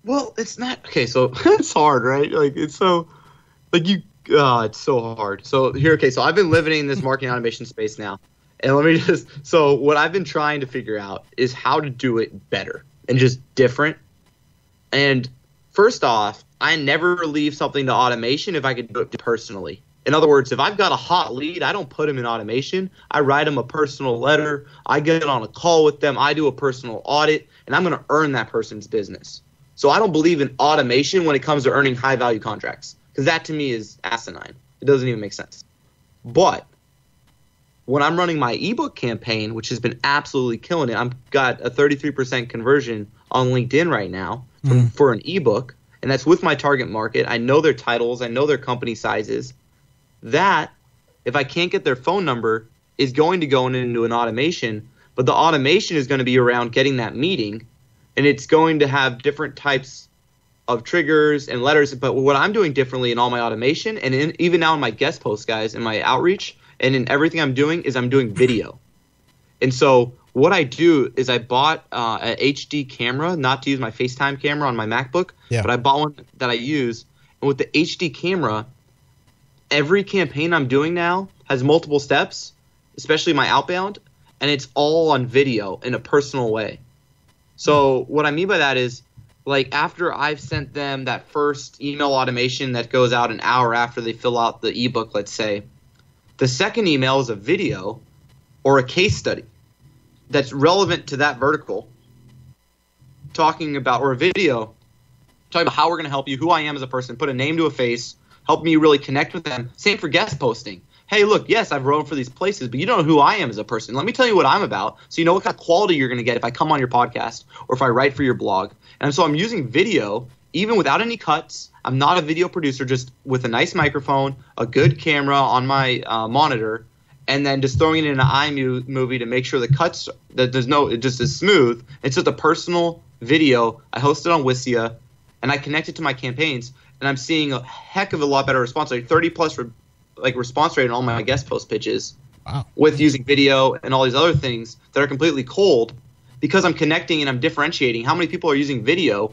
Well, it's not. Okay, so it's hard, right? It's so hard. So here, okay, so I've been living in this marketing automation space now. And so what I've been trying to figure out is how to do it better and just different. And first off, I never leave something to automation if I could do it personally. In other words, if I've got a hot lead, I don't put them in automation. I write them a personal letter. I get on a call with them. I do a personal audit, and I'm going to earn that person's business. So I don't believe in automation when it comes to earning high-value contracts, because that to me is asinine. It doesn't even make sense. But when I'm running my ebook campaign, which has been absolutely killing it, I've got a 33% conversion on LinkedIn right now for an ebook, and that's with my target market. I know their titles. I know their company sizes. That, if I can't get their phone number, is going to go into an automation, but the automation is going to be around getting that meeting, and it's going to have different types of triggers and letters. But what I'm doing differently in all my automation, and even now in my guest posts, guys, in my outreach, and in everything I'm doing, is I'm doing video. And so what I do is I bought an HD camera, not to use my FaceTime camera on my MacBook, but I bought one that I use. And with the HD camera, every campaign I'm doing now has multiple steps, especially my outbound, and it's all on video in a personal way. So what I mean by that is, like, after I've sent them that first email automation that goes out an hour after they fill out the ebook, let's say, the second email is a video or a case study that's relevant to that vertical, talking about, or a video talking about how we're going to help you, who I am as a person, put a name to a face, help me really connect with them. Same for guest posting. Hey, look, yes, I've wrote for these places, but you don't know who I am as a person. Let me tell you what I'm about, so you know what kind of quality you're going to get if I come on your podcast or if I write for your blog. And so I'm using video, even without any cuts. I'm not a video producer, just with a nice microphone, a good camera on my monitor, and then just throwing it in an iMovie to make sure the cuts, that it just is smooth. It's just a personal video. I host it on Acquisio, and I connect it to my campaigns, and I'm seeing a heck of a lot better response, like 30+ response rate on all my guest post pitches. Wow. With using video and all these other things that are completely cold, because I'm connecting and I'm differentiating how many people are using video,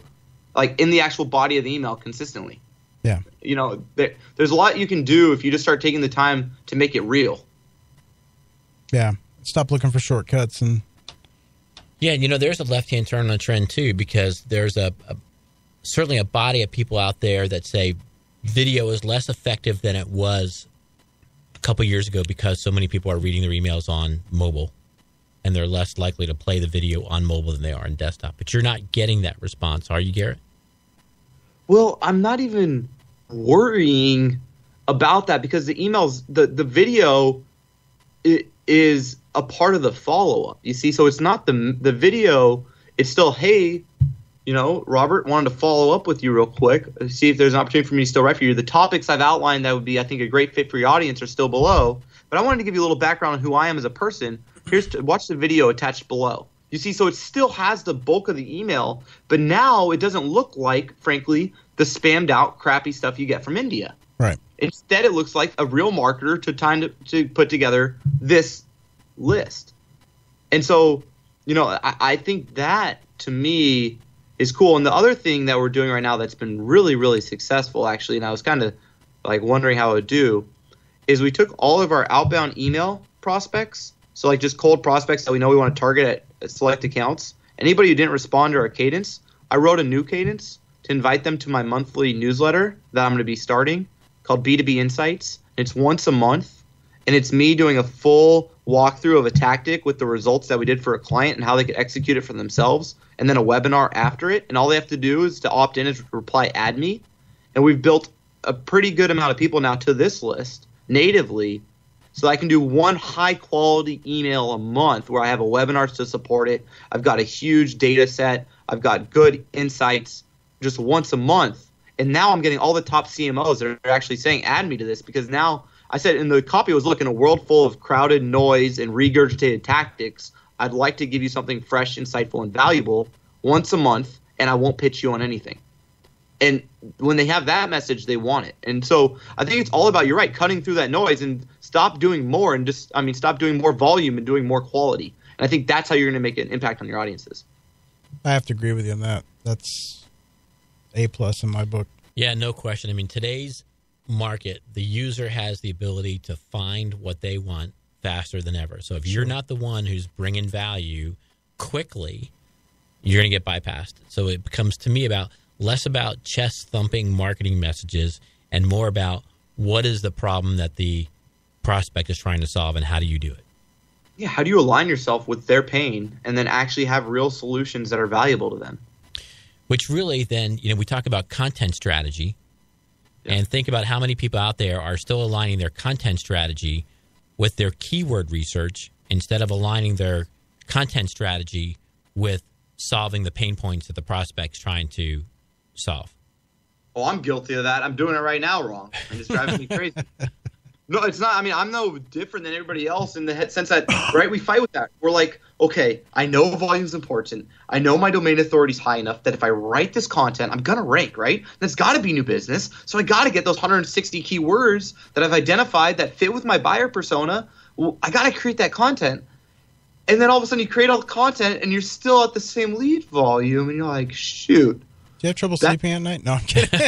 like in the actual body of the email consistently. Yeah. There's a lot you can do if you just start taking the time to make it real. Yeah. Stop looking for shortcuts. And yeah, there's a left-hand turn on the trend too, because there's certainly a body of people out there that say video is less effective than it was a couple years ago because so many people are reading their emails on mobile, and they're less likely to play the video on mobile than they are on desktop. But you're not getting that response, are you, Garrett? Well, I'm not even worrying about that, because the emails, the video is a part of the follow-up. You see, so it's not the video. It's still, hey, Robert, wanted to follow up with you real quick, see if there's an opportunity for me to still write for you. The topics I've outlined that would be, I think, a great fit for your audience are still below. But I wanted to give you a little background on who I am as a person. Watch the video attached below. You see, so it still has the bulk of the email, but now it doesn't look like, frankly, the spammed out, crappy stuff you get from India. Right. Instead, it looks like a real marketer to put together this list. And so, I think that, to me, is cool. And the other thing that we're doing right now that's been really, really successful, actually, and I was kind of like wondering how it would do, is we took all of our outbound email prospects, so like just cold prospects that we know we want to target at select accounts. Anybody who didn't respond to our cadence, I wrote a new cadence to invite them to my monthly newsletter that I'm going to be starting called B2B Insights. It's once a month, and it's me doing a full walkthrough of a tactic with the results that we did for a client and how they could execute it for themselves, and then a webinar after it. And all they have to do is to opt in is reply, add me. And we've built a pretty good amount of people now to this list natively, so I can do one high-quality email a month where I have a webinar to support it. I've got a huge data set. I've got good insights just once a month. And now I'm getting all the top CMOs that are actually saying, add me to this, because now I said in the copy was, look, in a world full of crowded noise and regurgitated tactics, I'd like to give you something fresh, insightful, and valuable once a month, and I won't pitch you on anything. And when they have that message, they want it. And so I think it's all about, you're right, cutting through that noise and stop doing more and stop doing more volume and doing more quality. And I think that's how you're going to make an impact on your audiences. I have to agree with you on that. That's A+ in my book. Yeah, no question. I mean, today's market, the user has the ability to find what they want faster than ever. So if you're not the one who's bringing value quickly, you're going to get bypassed. So it becomes, to me, less about chest-thumping marketing messages and more about what is the problem that the prospect is trying to solve and how do you do it? Yeah, how do you align yourself with their pain and then actually have real solutions that are valuable to them? Which really then, we talk about content strategy and think about how many people out there are still aligning their content strategy with their keyword research instead of aligning their content strategy with solving the pain points that the prospect's trying to solve. Oh, I'm guilty of that. I'm doing it right now wrong. And it's driving me crazy. No, it's not. I mean, I'm no different than everybody else in the sense that, right, we fight with that. We're like, okay, I know volume's important. I know my domain authority's high enough that if I write this content, I'm going to rank, right? That's got to be new business. So I got to get those 160 keywords that I've identified that fit with my buyer persona. Well, I got to create that content. And then all of a sudden you create all the content and you're still at the same lead volume and you're like, shoot. Do you have trouble sleeping at night? No, I'm kidding.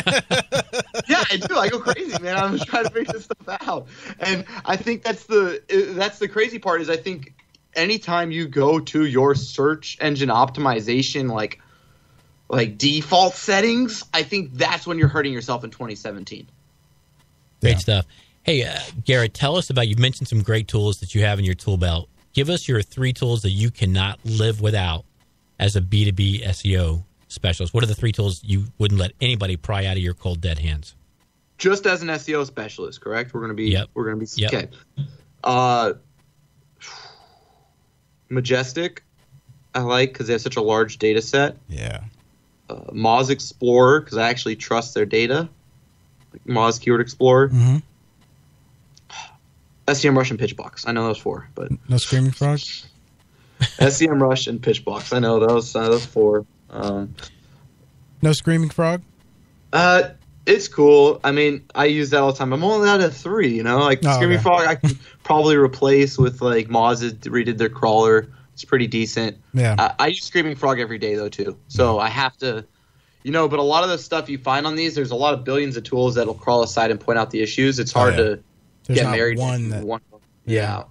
Yeah, I do. I go crazy, man. I'm just trying to figure this stuff out. And I think that's the crazy part is I think anytime you go to your search engine optimization like default settings, I think that's when you're hurting yourself in 2017. Great stuff. Hey, Garrett, tell us about, you've mentioned some great tools that you have in your tool belt. Give us your 3 tools that you cannot live without as a B2B SEO specialist. What are the 3 tools you wouldn't let anybody pry out of your cold dead hands? Just as an SEO specialist, correct? We're going to be Yep. Okay. Majestic, I like because they have such a large data set. Yeah. Moz Explorer, because I actually trust their data. Like Moz Keyword Explorer. Mm-hmm. SEMrush and Pitchbox. I know those 4, but No Screaming Frog? SEMrush and Pitchbox. I know those 4. No Screaming Frog? It's cool. I mean, I use that all the time. I'm only out of 3, Screaming Frog I can probably replace with like Moz redid their crawler. It's pretty decent. Yeah. I use Screaming Frog every day though too. So I have to, but a lot of the stuff you find on these, there's a lot of billions of tools that'll crawl a site and point out the issues. It's hard to There's get not married one to that, one. Yeah.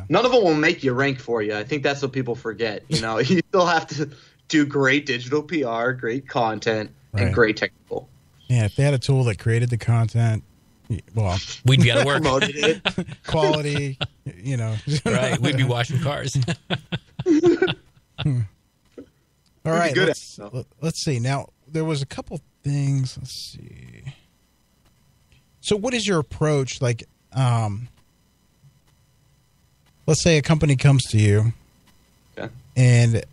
None of them will make you rank for you. I think that's what people forget. You still have to do great digital PR, great content, and great technical. Yeah, if they had a tool that created the content, well, we'd be out of work. Promoted it. Quality, Right, we'd be washing cars. All right, good let's see. Now, there was a couple things. Let's see. So what is your approach? Like, let's say a company comes to you, Okay. and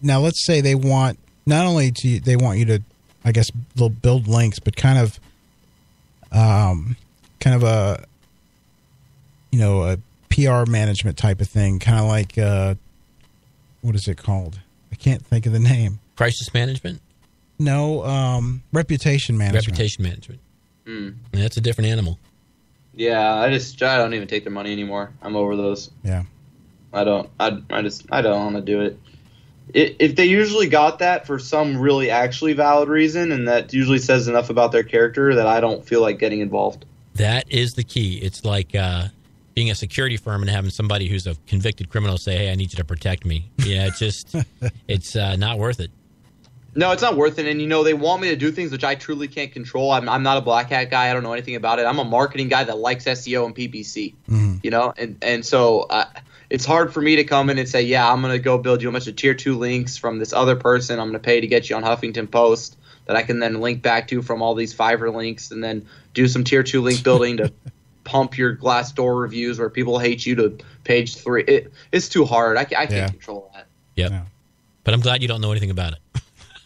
now let's say they want not only they want you to, I guess, build links, but kind of a, a PR management type of thing, kind of like what is it called? I can't think of the name. Crisis management? No, reputation management. Reputation management. That's a different animal. Yeah, I don't even take their money anymore. I'm over those. Yeah. I don't want to do it. If they usually got that for some really actually valid reason, and that usually says enough about their character that I don't feel like getting involved. That is the key. It's like being a security firm and having somebody who's a convicted criminal say, "Hey, I need you to protect me." Yeah, it's not worth it. No, it's not worth it. And, they want me to do things which I truly can't control. I'm not a black hat guy. I don't know anything about it. I'm a marketing guy that likes SEO and PPC, and so it's hard for me to come in and say, yeah, I'm going to go build you a bunch of tier 2 links from this other person. I'm going to pay to get you on Huffington Post that I can then link back to from all these Fiverr links, and then do some tier 2 link building to pump your Glassdoor reviews where people hate you to page 3. It's too hard. I can't control that. Yep. Yeah. But I'm glad you don't know anything about it.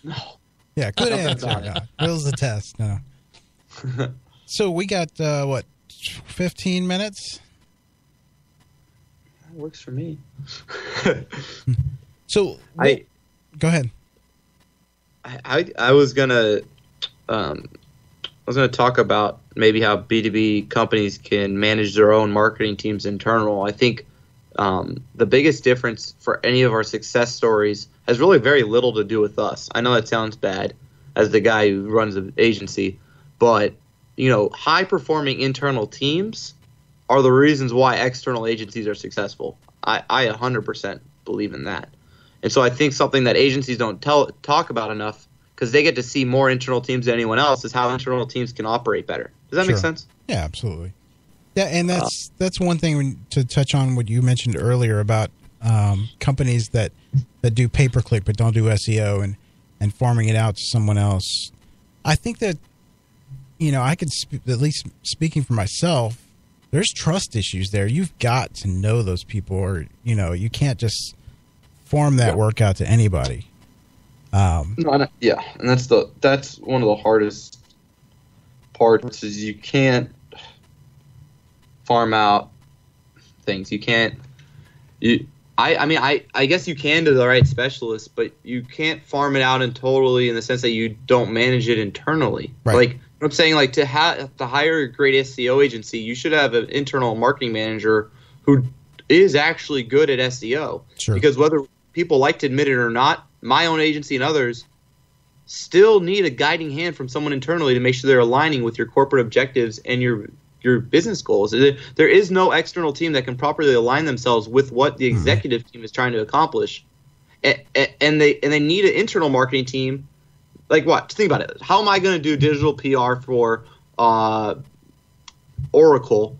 No. Yeah, good answer. Fails the test. No. So we got, 15 minutes? That works for me. So go ahead. I was gonna talk about maybe how B2B companies can manage their own marketing teams internal. I think the biggest difference for any of our success stories has really very little to do with us. I know that sounds bad as the guy who runs the agency, but high performing internal teams are the reasons why external agencies are successful. I 100% believe in that. And so I think something that agencies don't talk about enough, because they get to see more internal teams than anyone else, is how internal teams can operate better. Does that make sense? Yeah, absolutely. Yeah, and that's one thing to touch on what you mentioned earlier about companies that do pay-per-click but don't do SEO and farming it out to someone else. I think that, I could, at least speaking for myself, there's trust issues there. You've got to know those people, or, you can't just farm that work out to anybody. And that's one of the hardest parts is you can't farm out things. You can't. I guess you can to the right specialist, but you can't farm it out in the sense that you don't manage it internally. Right. Like I'm saying, like to hire a great SEO agency, you should have an internal marketing manager who is actually good at SEO. Sure. Because whether people like to admit it or not, my own agency and others still need a guiding hand from someone internally to make sure they're aligning with your corporate objectives and your business goals. There is no external team that can properly align themselves with what the executive team is trying to accomplish, and they need an internal marketing team. Like what? Think about it. How am I going to do digital PR for Oracle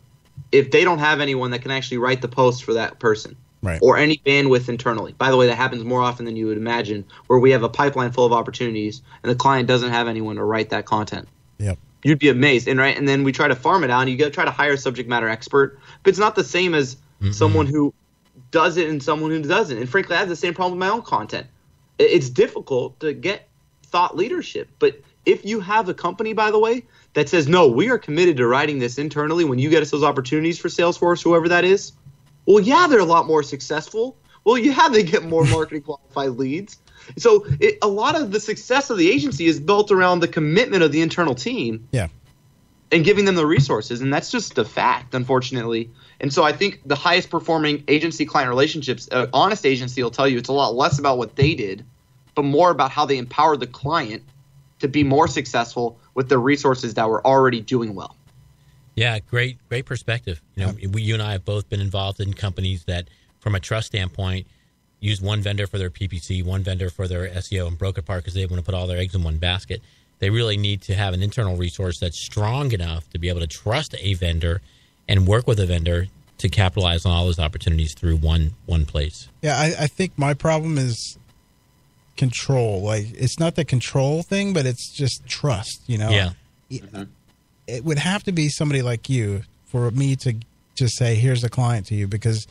if they don't have anyone that can actually write the post for that person? Right. Or any bandwidth internally. By the way, that happens more often than you would imagine, where we have a pipeline full of opportunities and the client doesn't have anyone to write that content. Yep. You'd be amazed. And then we try to farm it out, and you got to try to hire a subject matter expert. But it's not the same as someone who does it and someone who doesn't. And frankly, I have the same problem with my own content. It's difficult to get thought leadership. But if you have a company, by the way, that says, no, we are committed to writing this internally when you get us those opportunities for Salesforce, whoever that is, well, yeah, they're a lot more successful. Well, yeah, they get more marketing qualified leads. So a lot of the success of the agency is built around the commitment of the internal team, and giving them the resources. And that's just a fact, unfortunately. And so I think the highest performing agency client relationships, honest agency will tell you it's a lot less about what they did, but more about how they empowered the client to be more successful with the resources that were already doing well. Yeah, great perspective. You and I have both been involved in companies that, from a trust standpoint, use one vendor for their PPC, one vendor for their SEO, and broke apart because they want to put all their eggs in one basket. They really need to have an internal resource that's strong enough to be able to trust a vendor and work with a vendor to capitalize on all those opportunities through one place. Yeah, I think my problem is control. Like, it's not the control thing, but it's just trust. Yeah. It would have to be somebody like you for me to just say, here's the client to you, because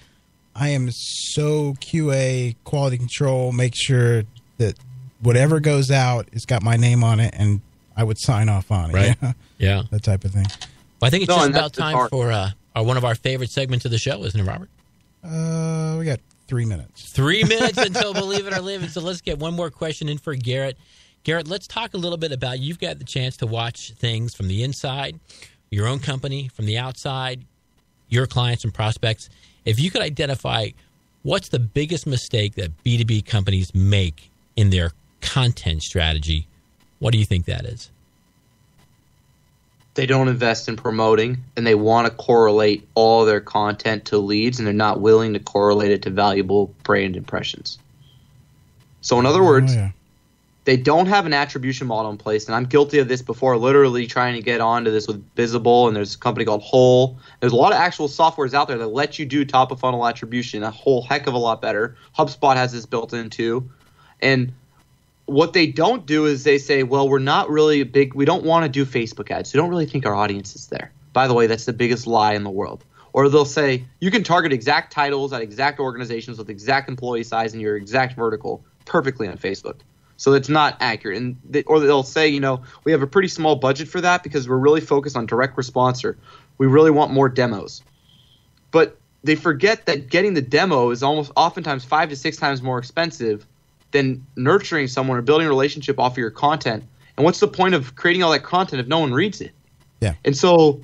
I am so QA, quality control, make sure that whatever goes out, it's got my name on it, and I would sign off on it. Right. Yeah. Yeah. That type of thing. Well, I think it's just about time for one of our favorite segments of the show, isn't it, Robert? We got 3 minutes. 3 minutes until Believe It or Live It. So let's get one more question in for Garrett. Garrett, let's talk a little bit about, you've got the chance to watch things from the inside, your own company, from the outside, your clients and prospects. If you could identify what's the biggest mistake that B2B companies make in their content strategy, what do you think that is? They don't invest in promoting, and they want to correlate all their content to leads, and they're not willing to correlate it to valuable brand impressions. So in other words, they don't have an attribution model in place, and I'm guilty of this before, literally trying to get onto this with Visible, and there's a company called Whole. There's a lot of actual softwares out there that let you do top-of-funnel attribution a whole heck of a lot better. HubSpot has this built in too. And what they don't do is they say, well, we're not really we don't want to do Facebook ads. We don't really think our audience is there. By the way, that's the biggest lie in the world. Or they'll say, you can target exact titles at exact organizations with exact employee size and your exact vertical perfectly on Facebook. So it's not accurate. And or they'll say, we have a pretty small budget for that because we're really focused on direct response, or we really want more demos. But they forget that getting the demo is oftentimes 5 to 6 times more expensive than nurturing someone or building a relationship off of your content. And what's the point of creating all that content if no one reads it? Yeah. And so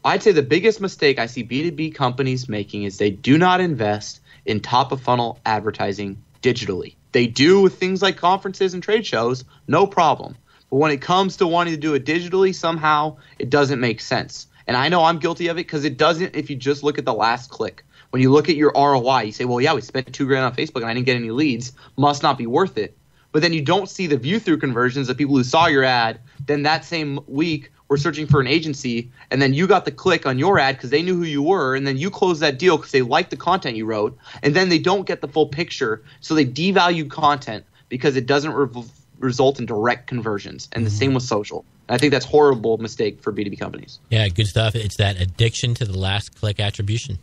I'd say the biggest mistake I see B2B companies making is they do not invest in top-of-funnel advertising digitally. They do with things like conferences and trade shows, no problem. But when it comes to wanting to do it digitally, somehow it doesn't make sense. And I know I'm guilty of it because it doesn't if you just look at the last click. When you look at your ROI, you say, well, yeah, we spent $2,000 on Facebook and I didn't get any leads. Must not be worth it. But then you don't see the view-through conversions of people who saw your ad. Then that same week, we're searching for an agency, and then you got the click on your ad because they knew who you were, and then you closed that deal because they liked the content you wrote, and then they don't get the full picture, so they devalue content because it doesn't result in direct conversions. And the same with social. And I think that's a horrible mistake for B2B companies. Yeah, good stuff. It's that addiction to the last click attribution.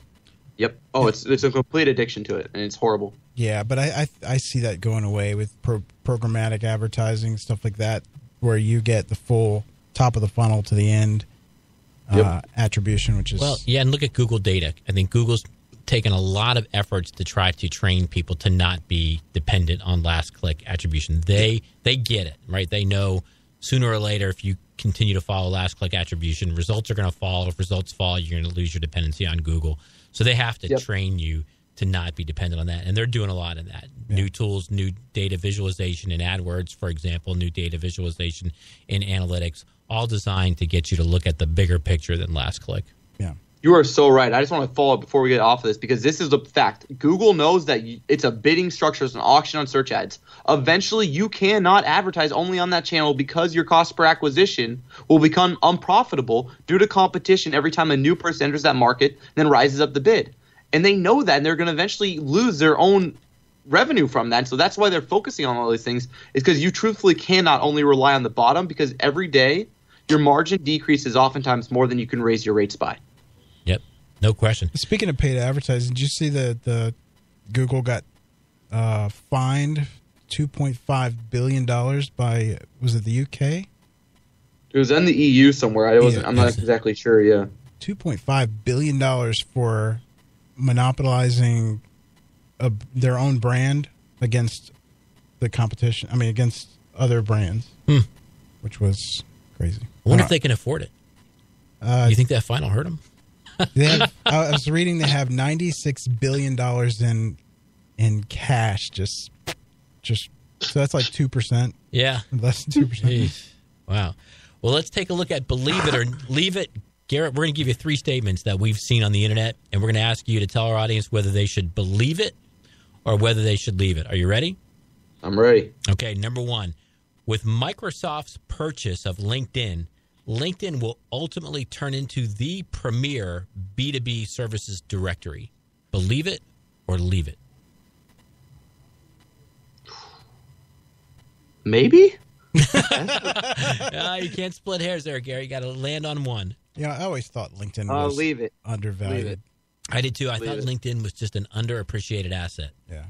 Yep. Oh, it's a complete addiction to it, and it's horrible. Yeah, but I see that going away with programmatic advertising, stuff like that, where you get the full top of the funnel to the end attribution, which is... Well, yeah, and look at Google data. I think Google's taken a lot of efforts to try to train people to not be dependent on last click attribution. They get it, right? They know sooner or later if you continue to follow last click attribution, results are going to fall. If results fall, you're going to lose your dependency on Google. So they have to train you to not be dependent on that. And they're doing a lot in that. Yeah. New tools, new data visualization in AdWords, for example, new data visualization in analytics, all designed to get you to look at the bigger picture than last click. Yeah. You are so right. I just want to follow up before we get off of this because this is the fact. Google knows that it's a bidding structure, it's an auction on search ads. Eventually, you cannot advertise only on that channel because your cost per acquisition will become unprofitable due to competition every time a new person enters that market, then rises up the bid. And they know that, and they're going to eventually lose their own revenue from that. So that's why they're focusing on all these things, is because you truthfully cannot only rely on the bottom because every day your margin decreases oftentimes more than you can raise your rates by. Yep, no question. Speaking of paid advertising, did you see the Google got fined $2.5 billion by, was it the UK? It was in the EU somewhere. I'm not exactly sure, yeah. $2.5 billion for monopolizing their own brand against the competition. I mean, against other brands, which was crazy. I wonder if they can afford it. You think that fine will hurt them? I was reading they have $96 billion in cash. Just so that's like 2%. Yeah, less than 2%. Wow. Well, let's take a look at Believe It or Leave It. Garrett, we're going to give you 3 statements that we've seen on the internet, and we're going to ask you to tell our audience whether they should believe it or whether they should leave it. Are you ready? I'm ready. Okay, number 1. With Microsoft's purchase of LinkedIn, LinkedIn will ultimately turn into the premier B2B services directory. Believe it or leave it? Maybe? You can't split hairs there, Gary. You got to land on one. Yeah, I always thought LinkedIn was leave it. undervalued. Leave it. I did too. I thought it. LinkedIn was just an underappreciated asset. Yeah.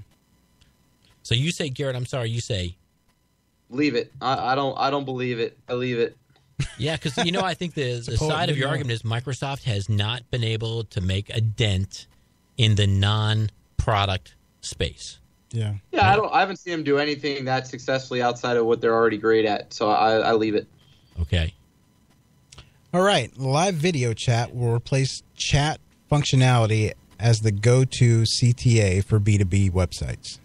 So you say, Garrett, I'm sorry, you say. Leave it. I don't believe it. I leave it. Yeah, because, I think the side of your argument is Microsoft has not been able to make a dent in the non-product space. Yeah. Yeah, I haven't seen them do anything that successfully outside of what they're already great at. So I leave it. Okay. All right. Live video chat will replace chat functionality as the go-to CTA for B2B websites.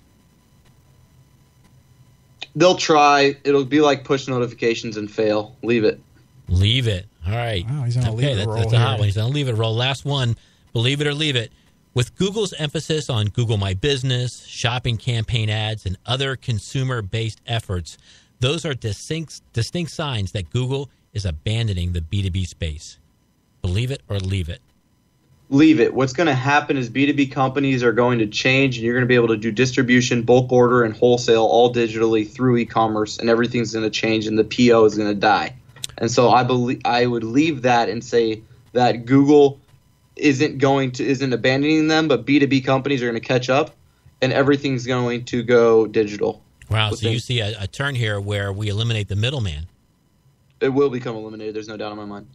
They'll try. It'll be like push notifications and fail. Leave it. Leave it. All right. Wow, he's on a leave it roll that's a hot here. one. He's on a leave it roll. Last one. Believe it or leave it. With Google's emphasis on Google My Business, shopping campaign ads, and other consumer-based efforts, those are distinct signs that Google is abandoning the B2B space. Believe it or leave it. Leave it. What's going to happen is B2B companies are going to change, and you're going to be able to do distribution, bulk order, and wholesale all digitally through e-commerce, and everything's going to change, and the PO is going to die. And so I would leave that and say that Google isn't abandoning them, but B2B companies are going to catch up, and everything's going to go digital. Wow, so you see a turn here where we eliminate the middleman. It will become eliminated. There's no doubt in my mind.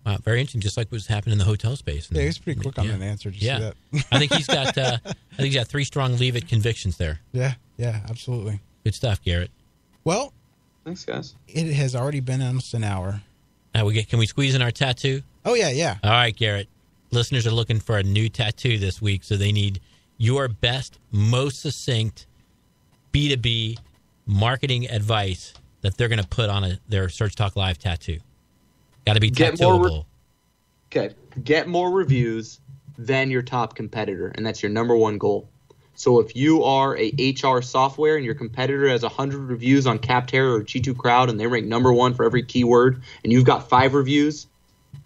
Wow, very interesting, just like what's happening in the hotel space. Yeah, he's pretty quick on an answer. Did you see that? I think he's got 3 strong leave it convictions there. Yeah, absolutely. Good stuff, Garrett. Well, thanks, guys. It has already been almost an hour. Now can we squeeze in our tattoo? Oh, yeah. All right, Garrett. Listeners are looking for a new tattoo this week, so they need your best, most succinct B2B marketing advice that they're going to put on their Search Talk Live tattoo. Got to be tattooable. Get more reviews than your top competitor, and that's your number one goal. So if you are a HR software and your competitor has 100 reviews on Capterra or G2 Crowd and they rank number one for every keyword, and you've got 5 reviews,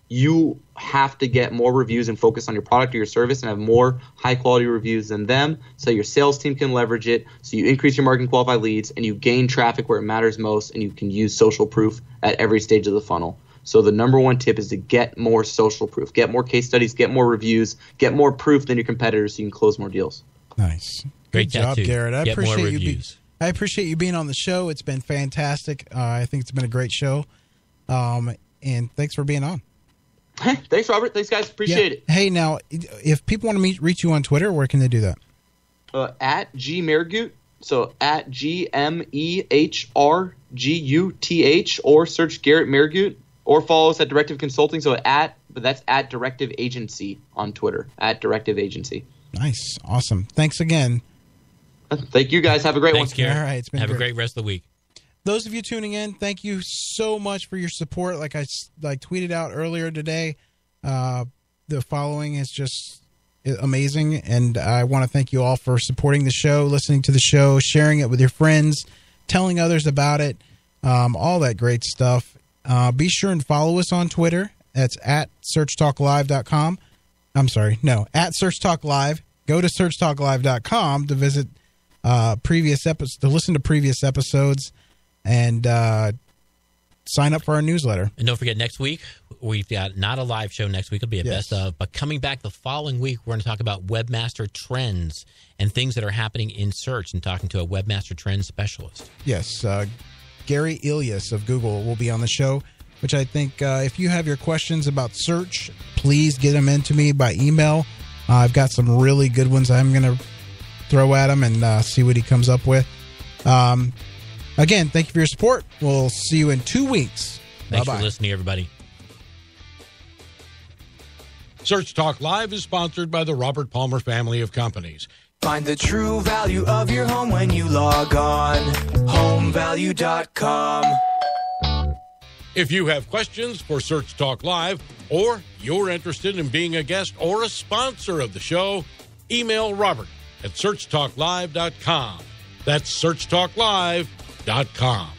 you have to get more reviews and focus on your product or your service and have more high-quality reviews than them so your sales team can leverage it, so you increase your marketing qualified leads, and you gain traffic where it matters most, and you can use social proof at every stage of the funnel. So the number one tip is to get more social proof, get more case studies, get more reviews, get more proof than your competitors so you can close more deals. Nice. Great Good job, tattoo. Garrett. I Get more appreciate reviews. I appreciate you being on the show. It's been fantastic. I think it's been a great show. And thanks for being on. Hey, thanks, Robert. Thanks, guys. Appreciate it. Hey, now, if people want to reach you on Twitter, where can they do that? At G Mehrguth. So at GMEHRGUTH, or search Garrett Mehrguth, or follow us at Directive Consulting. So that's at Directive Agency on Twitter, at Directive Agency. Nice. Awesome. Thanks again. Thank you, guys. Have a great Thanks, one. Garrett. All right. It's been Have a great rest of the week. Those of you tuning in, thank you so much for your support. Like I tweeted out earlier today, the following is just amazing, and I want to thank you all for supporting the show, listening to the show, sharing it with your friends, telling others about it, all that great stuff. Be sure and follow us on Twitter. That's at searchtalklive.com. I'm sorry, no, at searchtalklive. Go to searchtalklive.com to visit previous episodes, to listen to previous episodes, and sign up for our newsletter. And don't forget, next week, we've got not a live show next week. It'll be a best of. But coming back the following week, we're going to talk about webmaster trends and things that are happening in search, and talking to a webmaster trend specialist. Yes. Gary Ilias of Google will be on the show, which I think if you have your questions about search, please get them into me by email. I've got some really good ones I'm going to throw at him and see what he comes up with. Again, thank you for your support. We'll see you in 2 weeks. Thanks Bye-bye. for listening, everybody. Search Talk Live is sponsored by the Robert Palmer family of companies. Find the true value of your home when you log on. HomeValue.com. If you have questions for Search Talk Live, or you're interested in being a guest or a sponsor of the show, email Robert at searchtalklive.com. That's searchtalklive.com.